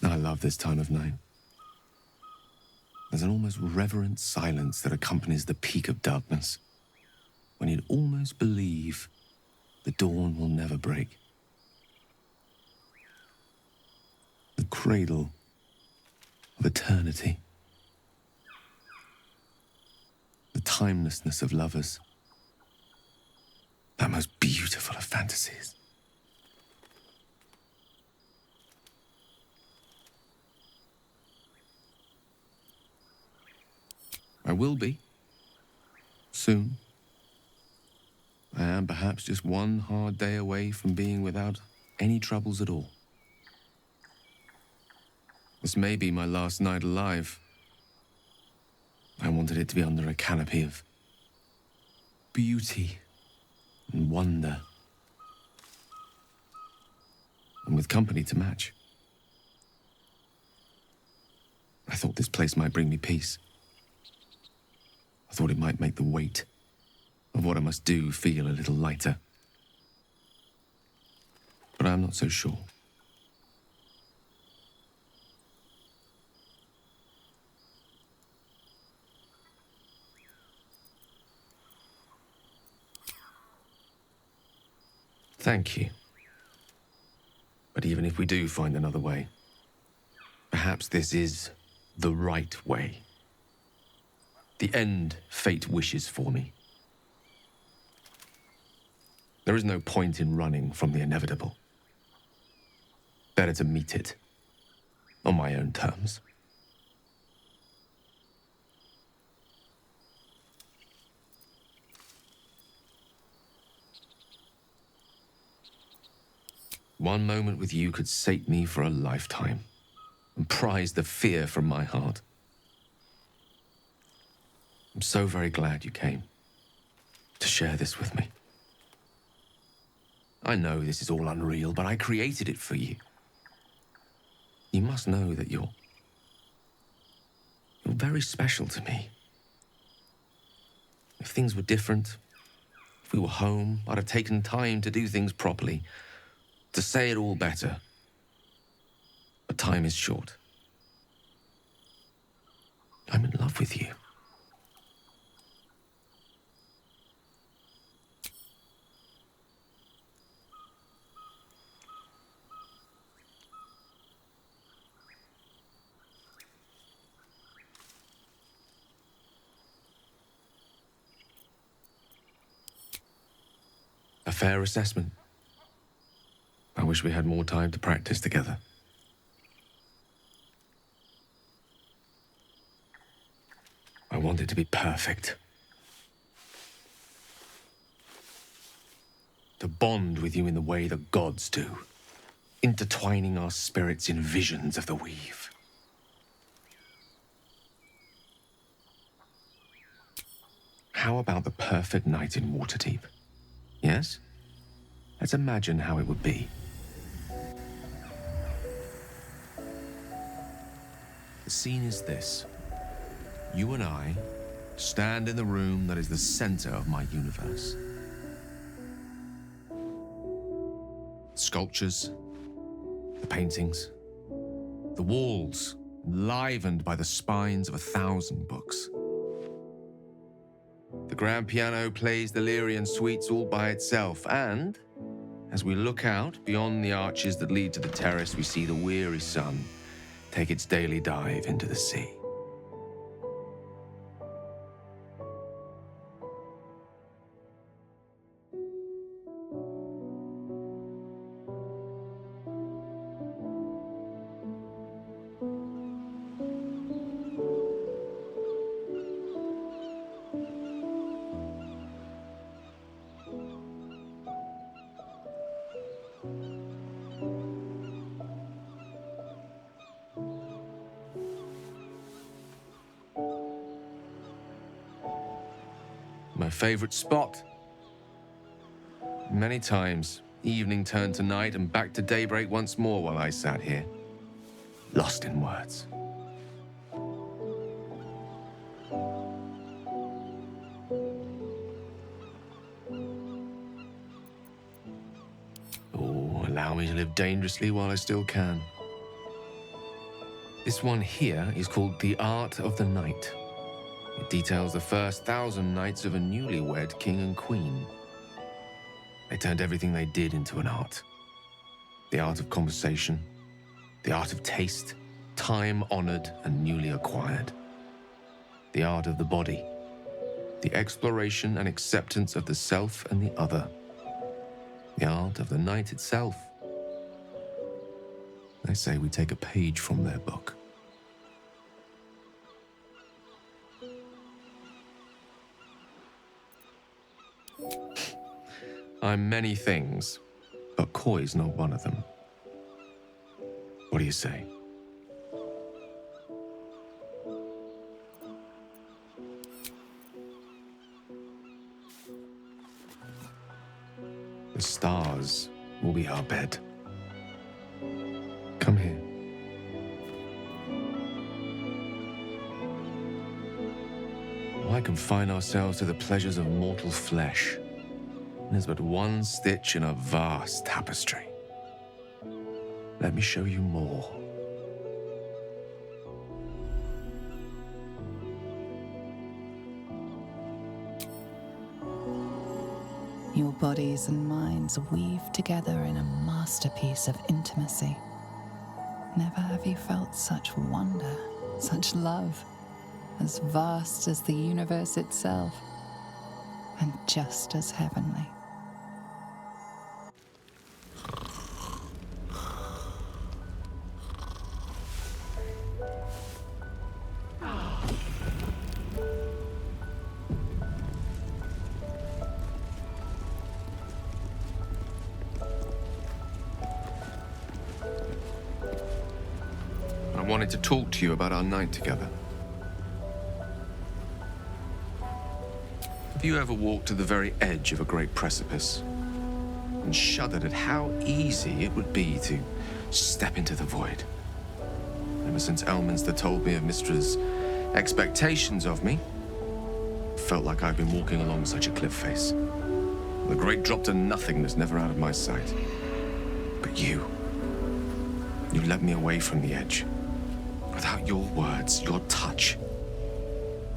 I love this time of night. There's an almost reverent silence that accompanies the peak of darkness, when you'd almost believe the dawn will never break. The cradle of eternity. The timelessness of lovers. That most beautiful of fantasies. I will be. Soon. I am perhaps just one hard day away from being without any troubles at all. This may be my last night alive. I wanted it to be under a canopy of beauty and wonder. And with company to match. I thought this place might bring me peace. I thought it might make the weight of what I must do feel a little lighter. But I'm not so sure. Thank you. But even if we do find another way, perhaps this is the right way. The end fate wishes for me. There is no point in running from the inevitable. Better to meet it on my own terms. One moment with you could sate me for a lifetime and prize the fear from my heart. I'm so very glad you came to share this with me. I know this is all unreal, but I created it for you. You must know that you're very special to me. If things were different, if we were home, I'd have taken time to do things properly, to say it all better. But time is short. I'm in love with you. A fair assessment. I wish we had more time to practice together. I want it to be perfect. To bond with you in the way the gods do, intertwining our spirits in visions of the weave. How about the perfect night in Waterdeep? Yes? Let's imagine how it would be. The scene is this. You and I stand in the room that is the center of my universe. Sculptures, the paintings, the walls enlivened by the spines of 1,000 books. The grand piano plays the Lyrian suites all by itself, and as we look out beyond the arches that lead to the terrace, we see the weary sun take its daily dive into the sea. my favorite spot. Many times, evening turned to night and back to daybreak once more while I sat here, lost in words. Oh, allow me to live dangerously while I still can. This one here is called The Art of the Night. It details the first 1,000 nights of a newlywed king and queen. They turned everything they did into an art. The art of conversation, the art of taste, time-honored and newly acquired. The art of the body, the exploration and acceptance of the self and the other. The art of the night itself. They say we take a page from their book. I'm many things, but coy's not one of them. What do you say? The stars will be our bed. Come here. Why confine ourselves to the pleasures of mortal flesh? There's but one stitch in a vast tapestry. Let me show you more. Your bodies and minds weave together in a masterpiece of intimacy. Never have you felt such wonder, such love, as vast as the universe itself, and just as heavenly. I wanted to talk to you about our night together. Have you ever walked to the very edge of a great precipice and shuddered at how easy it would be to step into the void? Ever since Elminster told me of Mistra's expectations of me, it felt like I've been walking along such a cliff face. The great drop to nothingness never out of my sight. But you led me away from the edge. Without your words, your touch,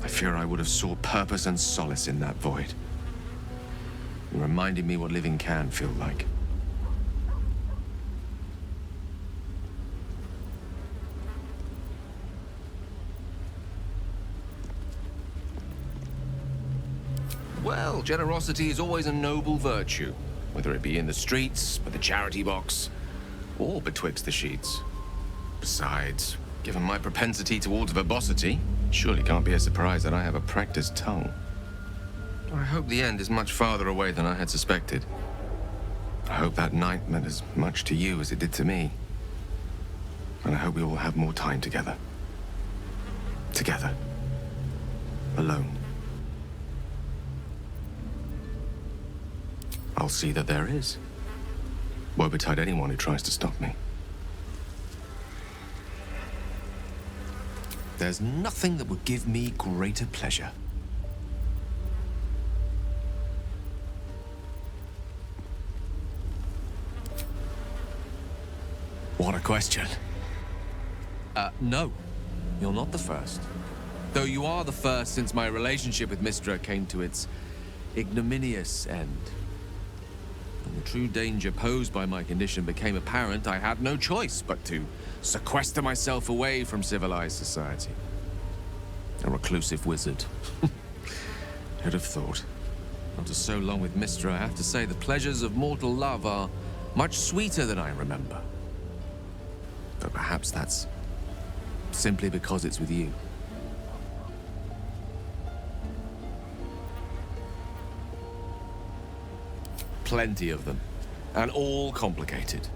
I fear I would have sought purpose and solace in that void. You reminded me what living can feel like. Well, generosity is always a noble virtue, whether it be in the streets, by the charity box, or betwixt the sheets. Besides, given my propensity towards verbosity, it surely can't be a surprise that I have a practiced tongue. I hope the end is much farther away than I had suspected. I hope that night meant as much to you as it did to me. And I hope we all have more time together. Together. Alone. I'll see that there is. Woe betide anyone who tries to stop me. There's nothing that would give me greater pleasure. What a question. No. You're not the first. Though you are the first since my relationship with Mystra came to its ignominious end. When the true danger posed by my condition became apparent, I had no choice but to sequester myself away from civilized society. A reclusive wizard. Who'd have thought? After so long with Mystra, I have to say the pleasures of mortal love are much sweeter than I remember. But perhaps that's simply because it's with you. Plenty of them, and all complicated.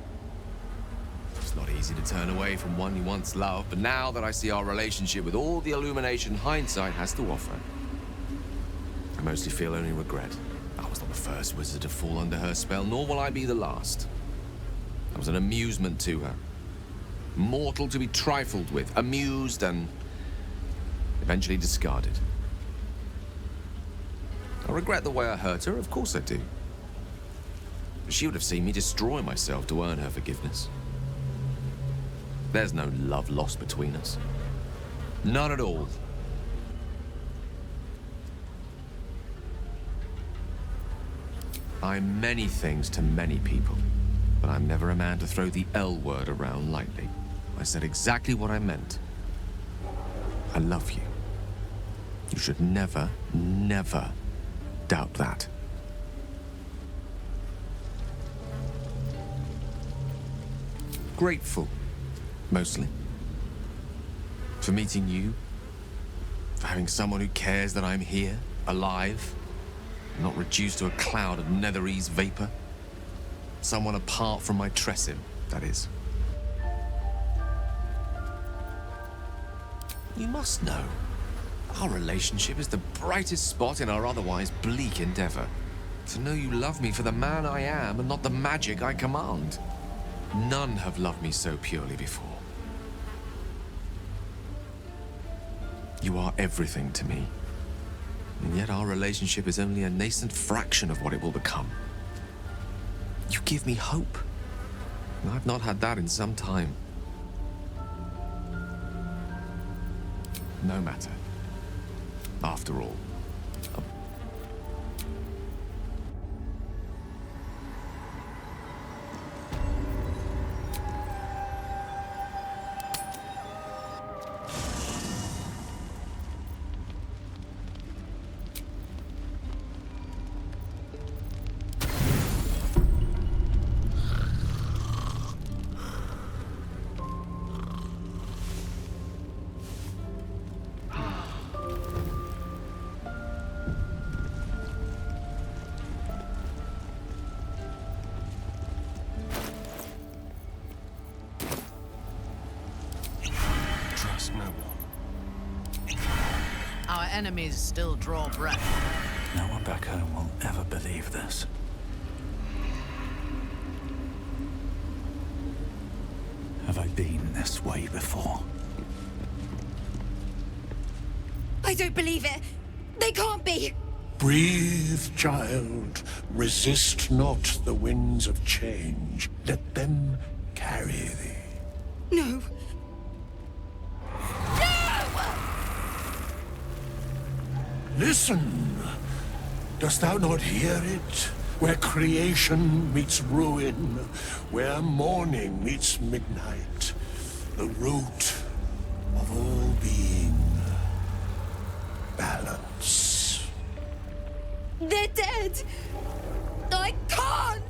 It's not easy to turn away from one you once loved, but now that I see our relationship with all the illumination hindsight has to offer, I I mostly feel only regret. I was not the first wizard to fall under her spell, nor will I be the last. I was an amusement to her. Mortal to be trifled with, amused and eventually discarded. I regret the way I hurt her, of course I do. But she would have seen me destroy myself to earn her forgiveness. There's no love lost between us. None at all. I'm many things to many people, but I'm never a man to throw the L word around lightly. I said exactly what I meant. I love you. You should never, never doubt that. Grateful, mostly. For meeting you. For having someone who cares that I'm here, alive. Not reduced to a cloud of Netherese vapor. Someone apart from my Tressim, that is. You must know, our relationship is the brightest spot in our otherwise bleak endeavor. To know you love me for the man I am and not the magic I command. None have loved me so purely before. You are everything to me. And yet our relationship is only a nascent fraction of what it will become. You give me hope. I've not had that in some time. No matter. After all, Our enemies still draw breath. No one back home will ever believe this. Have I been this way before? I don't believe it. They can't be. Breathe, child. Resist not the winds of change. Let them carry thee. No. Listen! Dost thou not hear it? Where creation meets ruin, where morning meets midnight, the root of all being. Balance. They're dead. I can't.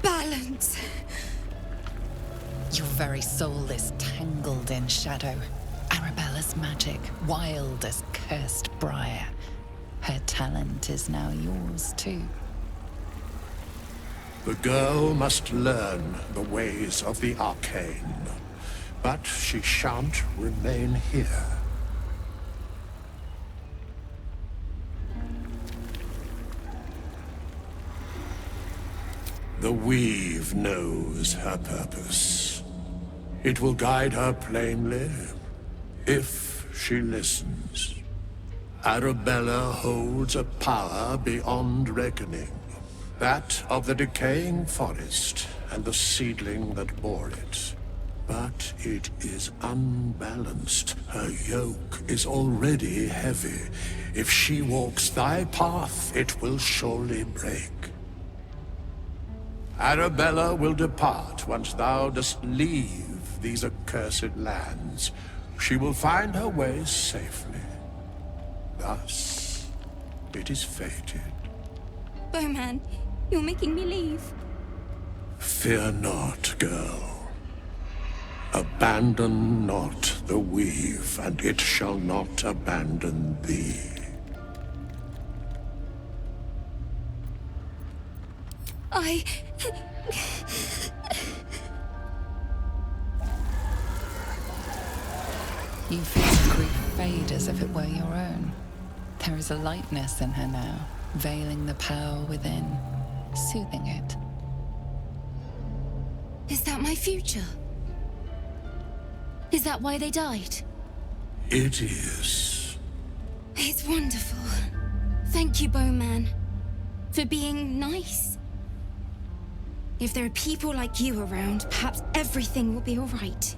Balance. Your very soul is tangled in shadow. Arabella's magic, wild as cursed briar. Her talent is now yours, too. The girl must learn the ways of the arcane, but she shan't remain here. The weave knows her purpose. It will guide her plainly, if she listens. Arabella holds a power beyond reckoning. That of the decaying forest and the seedling that bore it. But it is unbalanced. Her yoke is already heavy. If she walks thy path, it will surely break. Arabella will depart once thou dost leave these accursed lands. She will find her way safely. Thus, it is fated. Bowman, you're making me leave. Fear not, girl. Abandon not the weave, and it shall not abandon thee. You feel grief fade as if it were your own. There is a lightness in her now, veiling the power within, soothing it. Is that my future? Is that why they died? It is. It's wonderful. Thank you, Bowman, for being nice. If there are people like you around, perhaps everything will be all right.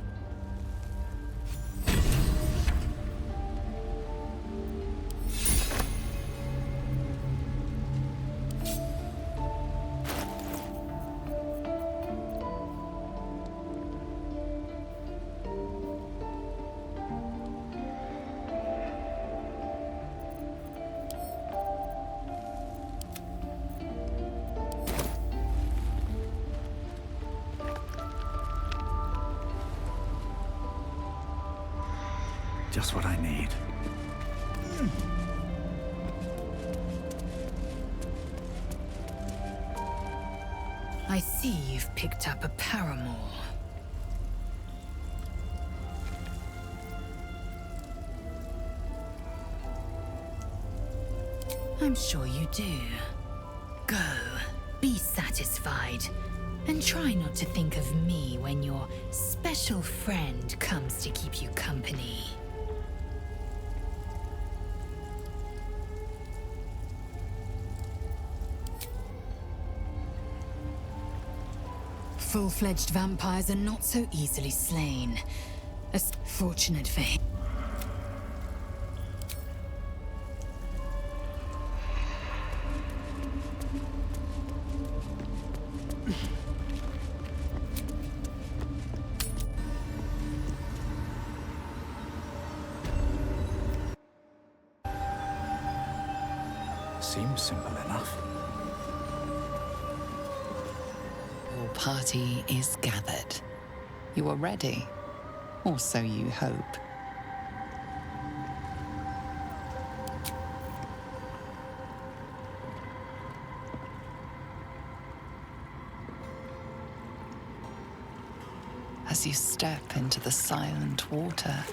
Just what I need. I see you've picked up a paramour. I'm sure you do. Go, be satisfied, and try not to think of me when your special friend comes to keep you company. Full-fledged vampires are not so easily slain. As fortunate for him. Seems simple enough. Your party is gathered. You are ready, or so you hope. As you step into the silent water,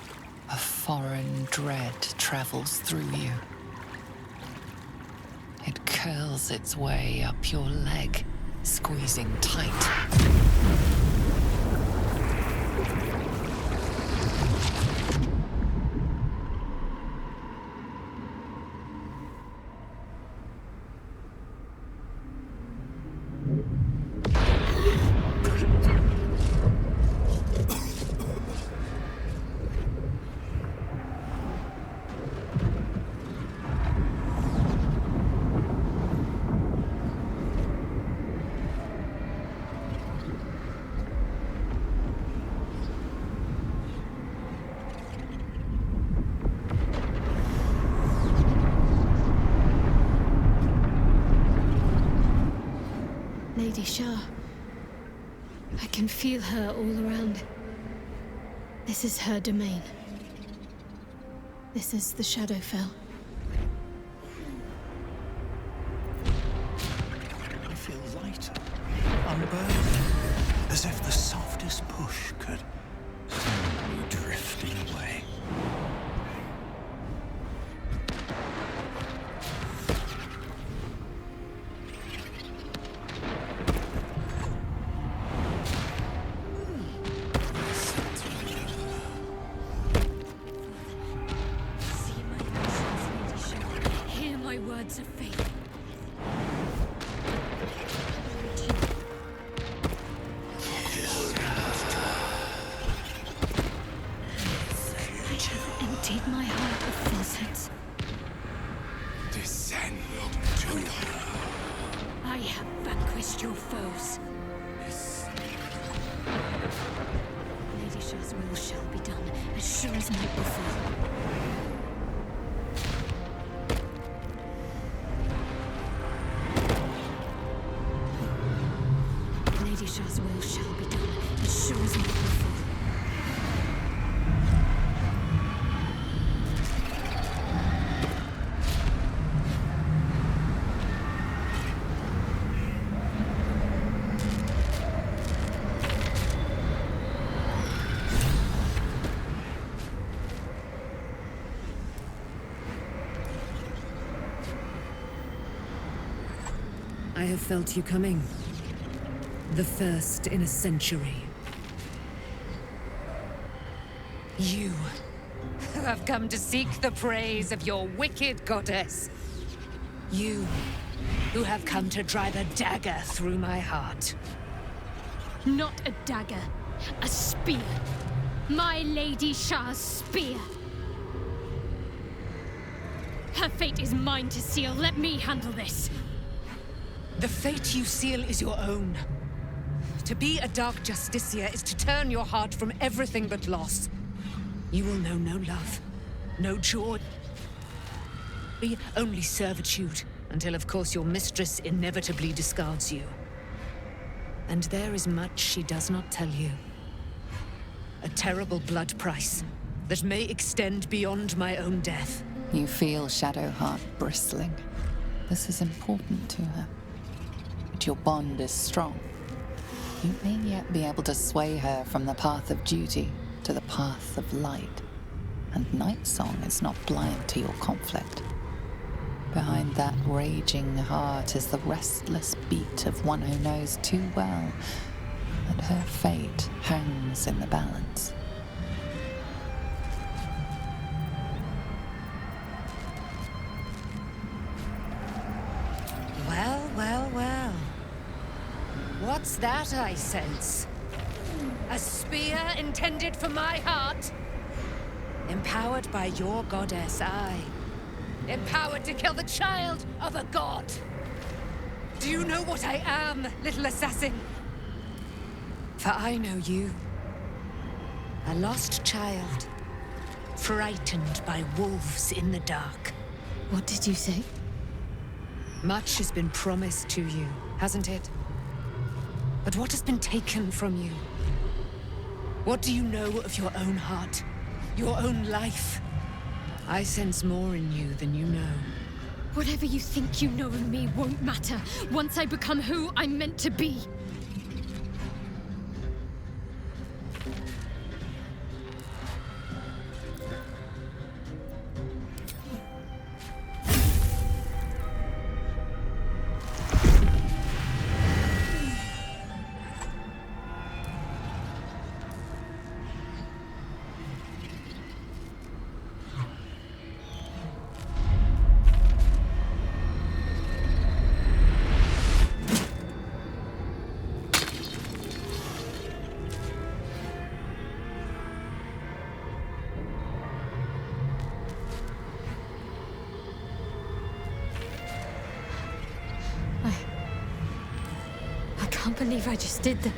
a foreign dread travels through you. It curls its way up your leg, squeezing tight. Lady Shar. I can feel her all around. This is her domain. This is the Shadowfell. I feel lighter, unburdened, as if the softest push could send me drifting away. Hear my words of faith. I have emptied my heart of falsehoods. Descend to her. I have vanquished your foes. Lady Shar's will shall be done, as sure as night before. Lady Shar's will shall be done, as sure as night before. I have felt you coming. The first in a century. You, who have come to seek the praise of your wicked goddess. You, who have come to drive a dagger through my heart. Not a dagger, a spear. My Lady Shar's spear. Her fate is mine to seal. Let me handle this. The fate you seal is your own. To be a Dark Justicia is to turn your heart from everything but loss. You will know no love, no joy, only servitude, until of course your mistress inevitably discards you. And there is much she does not tell you. A terrible blood price that may extend beyond my own death. You feel Shadowheart bristling. This is important to her. But your bond is strong. You may yet be able to sway her from the path of duty to the path of light. And Nightsong is not blind to your conflict. Behind that raging heart is the restless beat of one who knows too well that her fate hangs in the balance. Well, well, well. What's that I sense? A spear intended for my heart? Empowered by your goddess, I. Empowered to kill the child of a god. Do you know what I am, little assassin? For I know you. A lost child. Frightened by wolves in the dark. What did you say? Much has been promised to you, hasn't it? But what has been taken from you? What do you know of your own heart? Your own life? I sense more in you than you know. Whatever you think you know of me won't matter once I become who I'm meant to be. I can't believe I just did that.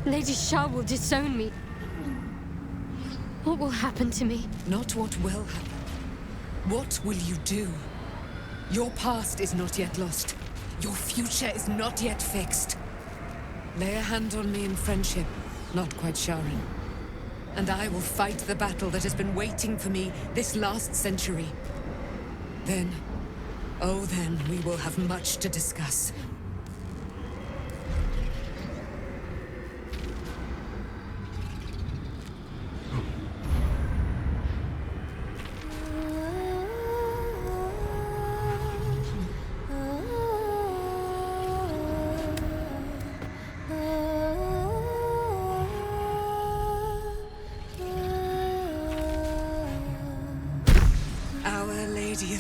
Lady Shar will disown me. What will happen to me? Not what will happen. What will you do? Your past is not yet lost. Your future is not yet fixed. Lay a hand on me in friendship, not quite Sharon. And I will fight the battle that has been waiting for me this last century. Then, oh then, we will have much to discuss.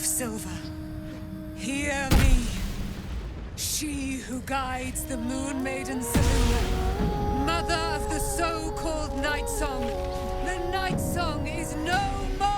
Silver, hear me. She who guides the Moon Maiden Selûne, mother of the so-called Nightsong. The Nightsong is no more!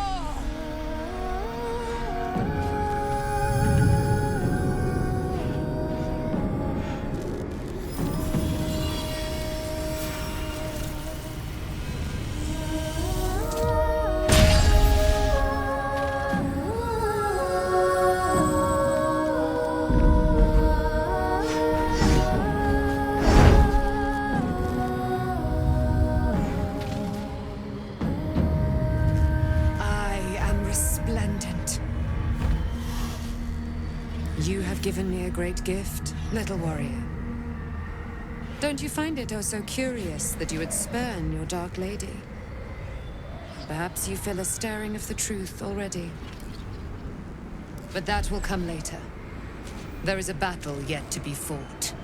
Given me a great gift, little warrior. Don't you find it oh so curious that you would spurn your Dark Lady? Perhaps you feel a stirring of the truth already. But that will come later. There is a battle yet to be fought.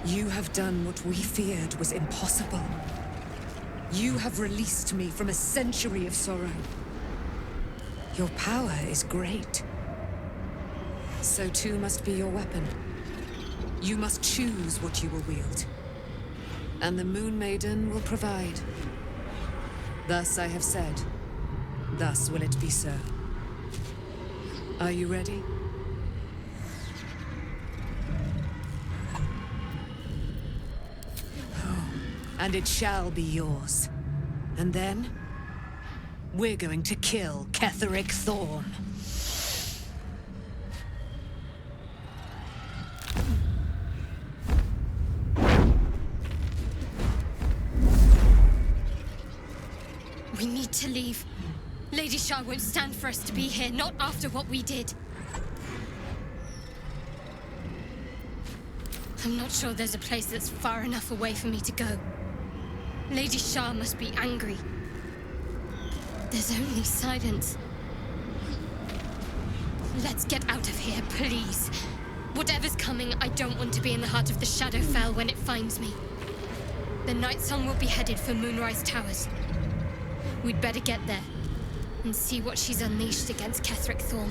You have done what we feared was impossible. You have released me from a century of sorrow. Your power is great. So too must be your weapon. You must choose what you will wield. And the Moon Maiden will provide. Thus I have said. Thus will it be so. Are you ready? And it shall be yours. And then, we're going to kill Ketheric Thorn. We need to leave. Lady Shar won't stand for us to be here, not after what we did. I'm not sure there's a place that's far enough away for me to go. Lady Shar must be angry. There's only silence. Let's get out of here, please. Whatever's coming, I don't want to be in the heart of the Shadowfell when it finds me. The Nightsong will be headed for Moonrise Towers. We'd better get there and see what she's unleashed against Ketheric Thorn.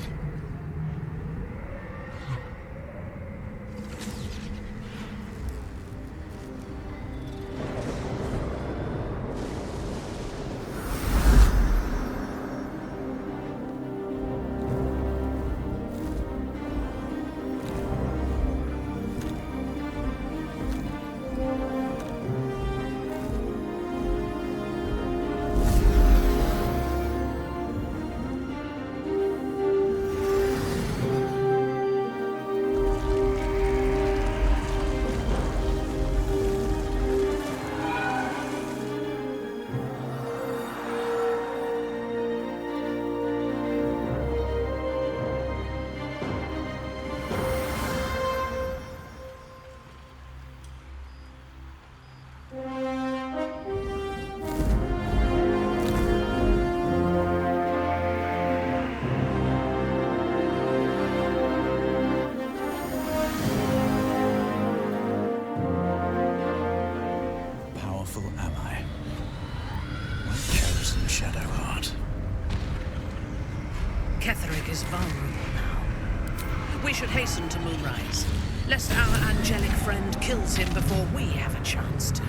Ketheric is vulnerable now. We should hasten to Moonrise, lest our angelic friend kills him before we have a chance to.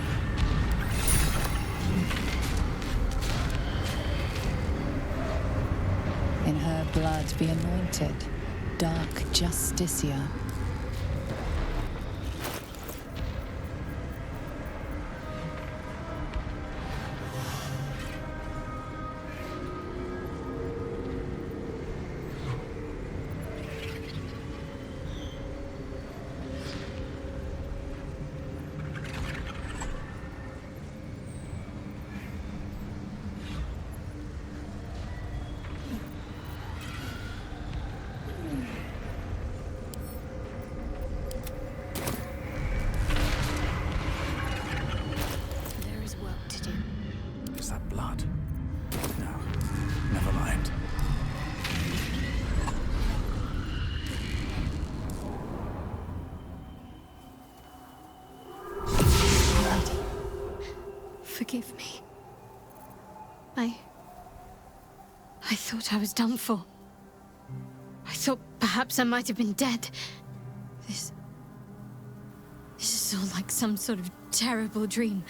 In her blood be anointed, Dark Justicia. Forgive me. I thought I was done for. I thought perhaps I might have been dead. This is all like some sort of terrible dream.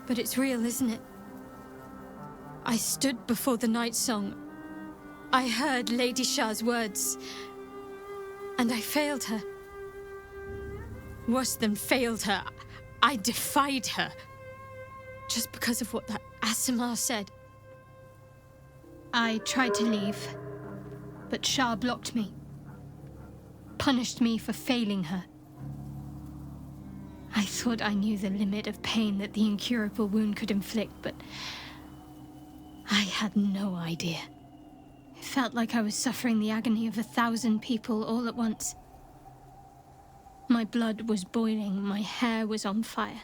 But it's real, isn't it? I stood before the Nightsong. I heard Lady Shar's words. And I failed her. Worse than failed her, I defied her. Just because of what that Aasimar said. I tried to leave, but Shar blocked me. Punished me for failing her. I thought I knew the limit of pain that the incurable wound could inflict, but I had no idea. It felt like I was suffering the agony of 1,000 people all at once. My blood was boiling, my hair was on fire.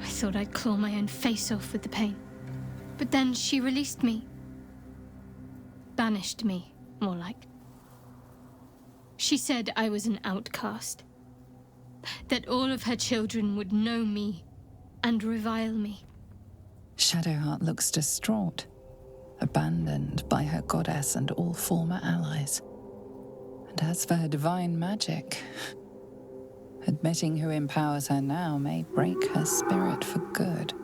I thought I'd claw my own face off with the pain. But then she released me. Banished me, more like. She said I was an outcast. That all of her children would know me and revile me. Shadowheart looks distraught, abandoned by her goddess and all former allies. And as for her divine magic, admitting who empowers her now may break her spirit for good.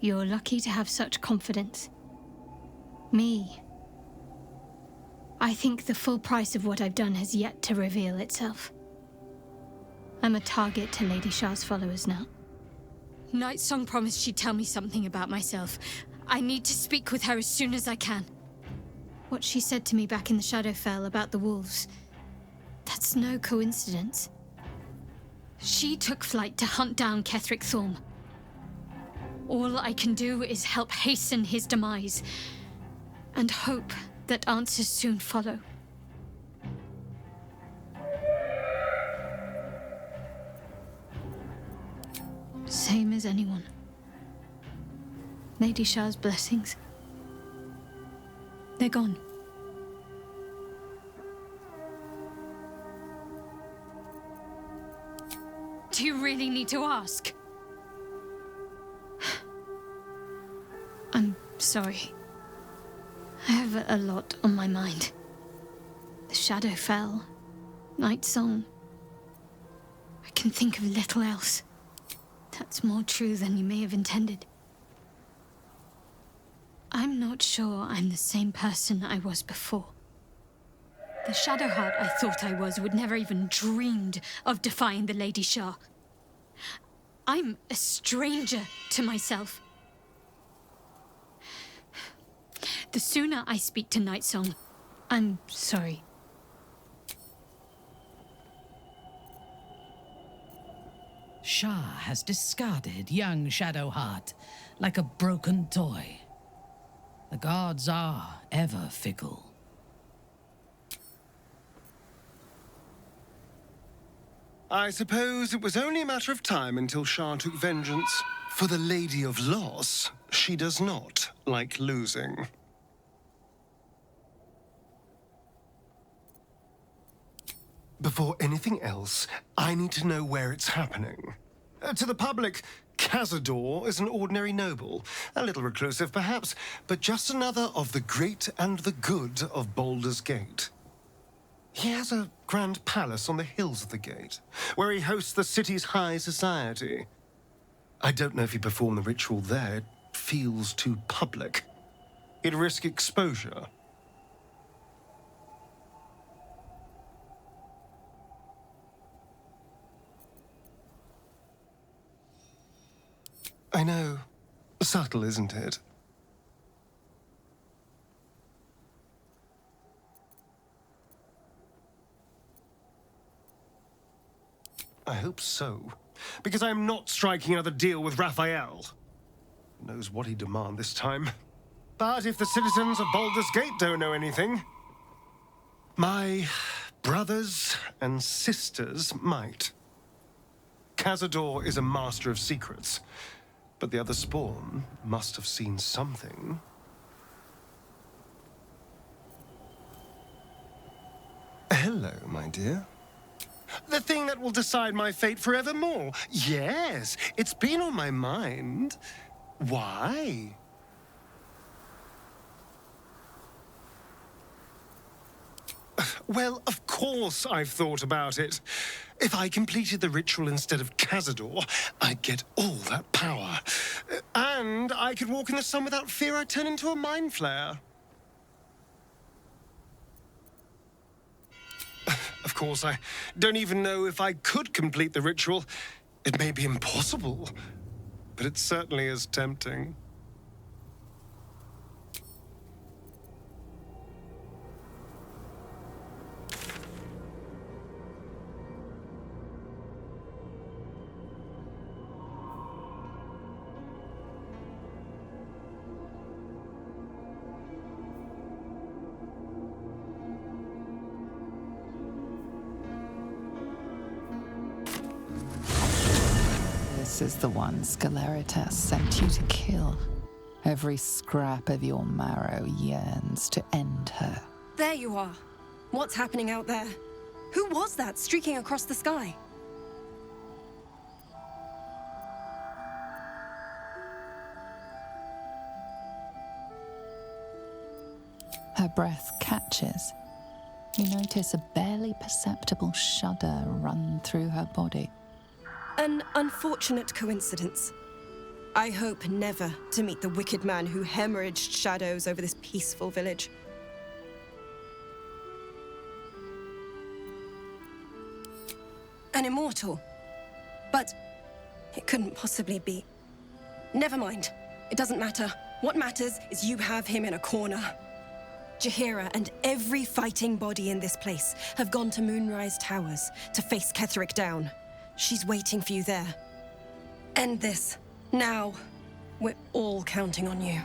You're lucky to have such confidence. Me. I think the full price of what I've done has yet to reveal itself. I'm a target to Lady Shar's followers now. Nightsong promised she'd tell me something about myself. I need to speak with her as soon as I can. What she said to me back in the Shadowfell about the wolves, that's no coincidence. She took flight to hunt down Ketheric Thorm. All I can do is help hasten his demise, and hope that answers soon follow. Same as anyone. Lady Shar's blessings. They're gone. Do you really need to ask? I'm sorry. I have a lot on my mind. The Shadowfell, Nightsong. I can think of little else. That's more true than you may have intended. I'm not sure I'm the same person I was before. The Shadowheart I thought I was would never even dreamed of defying the Lady Shar. I'm a stranger to myself. The sooner I speak to Nightsong, I'm sorry. Shar has discarded young Shadowheart like a broken toy. The gods are ever fickle. I suppose it was only a matter of time until Shar took vengeance. For the Lady of Loss, she does not like losing. Before anything else, I need to know where it's happening. To the public, Cazador is an ordinary noble. A little reclusive, perhaps, but just another of the great and the good of Baldur's Gate. He has a grand palace on the hills of the gate, where he hosts the city's high society. I don't know if he performed the ritual there. It feels too public. He'd risk exposure. I know. Subtle, isn't it? I hope so. Because I'm not striking another deal with Raphael. Who knows what he'd demand this time. But if the citizens of Baldur's Gate don't know anything, my brothers and sisters might. Cazador is a master of secrets, but the other spawn must have seen something. Hello, my dear. The thing that will decide my fate forevermore. Yes, it's been on my mind. Why? Well, of course I've thought about it. If I completed the ritual instead of Cazador, I'd get all that power. And I could walk in the sun without fear I'd turn into a mind flare. Of course, I don't even know if I could complete the ritual. It may be impossible, but it certainly is tempting. This is the one Sceleritas sent you to kill. Every scrap of your marrow yearns to end her. There you are. What's happening out there? Who was that streaking across the sky? Her breath catches. You notice a barely perceptible shudder run through her body. An unfortunate coincidence. I hope never to meet the wicked man who hemorrhaged shadows over this peaceful village. An immortal. But it couldn't possibly be. Never mind. It doesn't matter. What matters is you have him in a corner. Jaheira and every fighting body in this place have gone to Moonrise Towers to face Ketheric down. She's waiting for you there. End this. Now. We're all counting on you.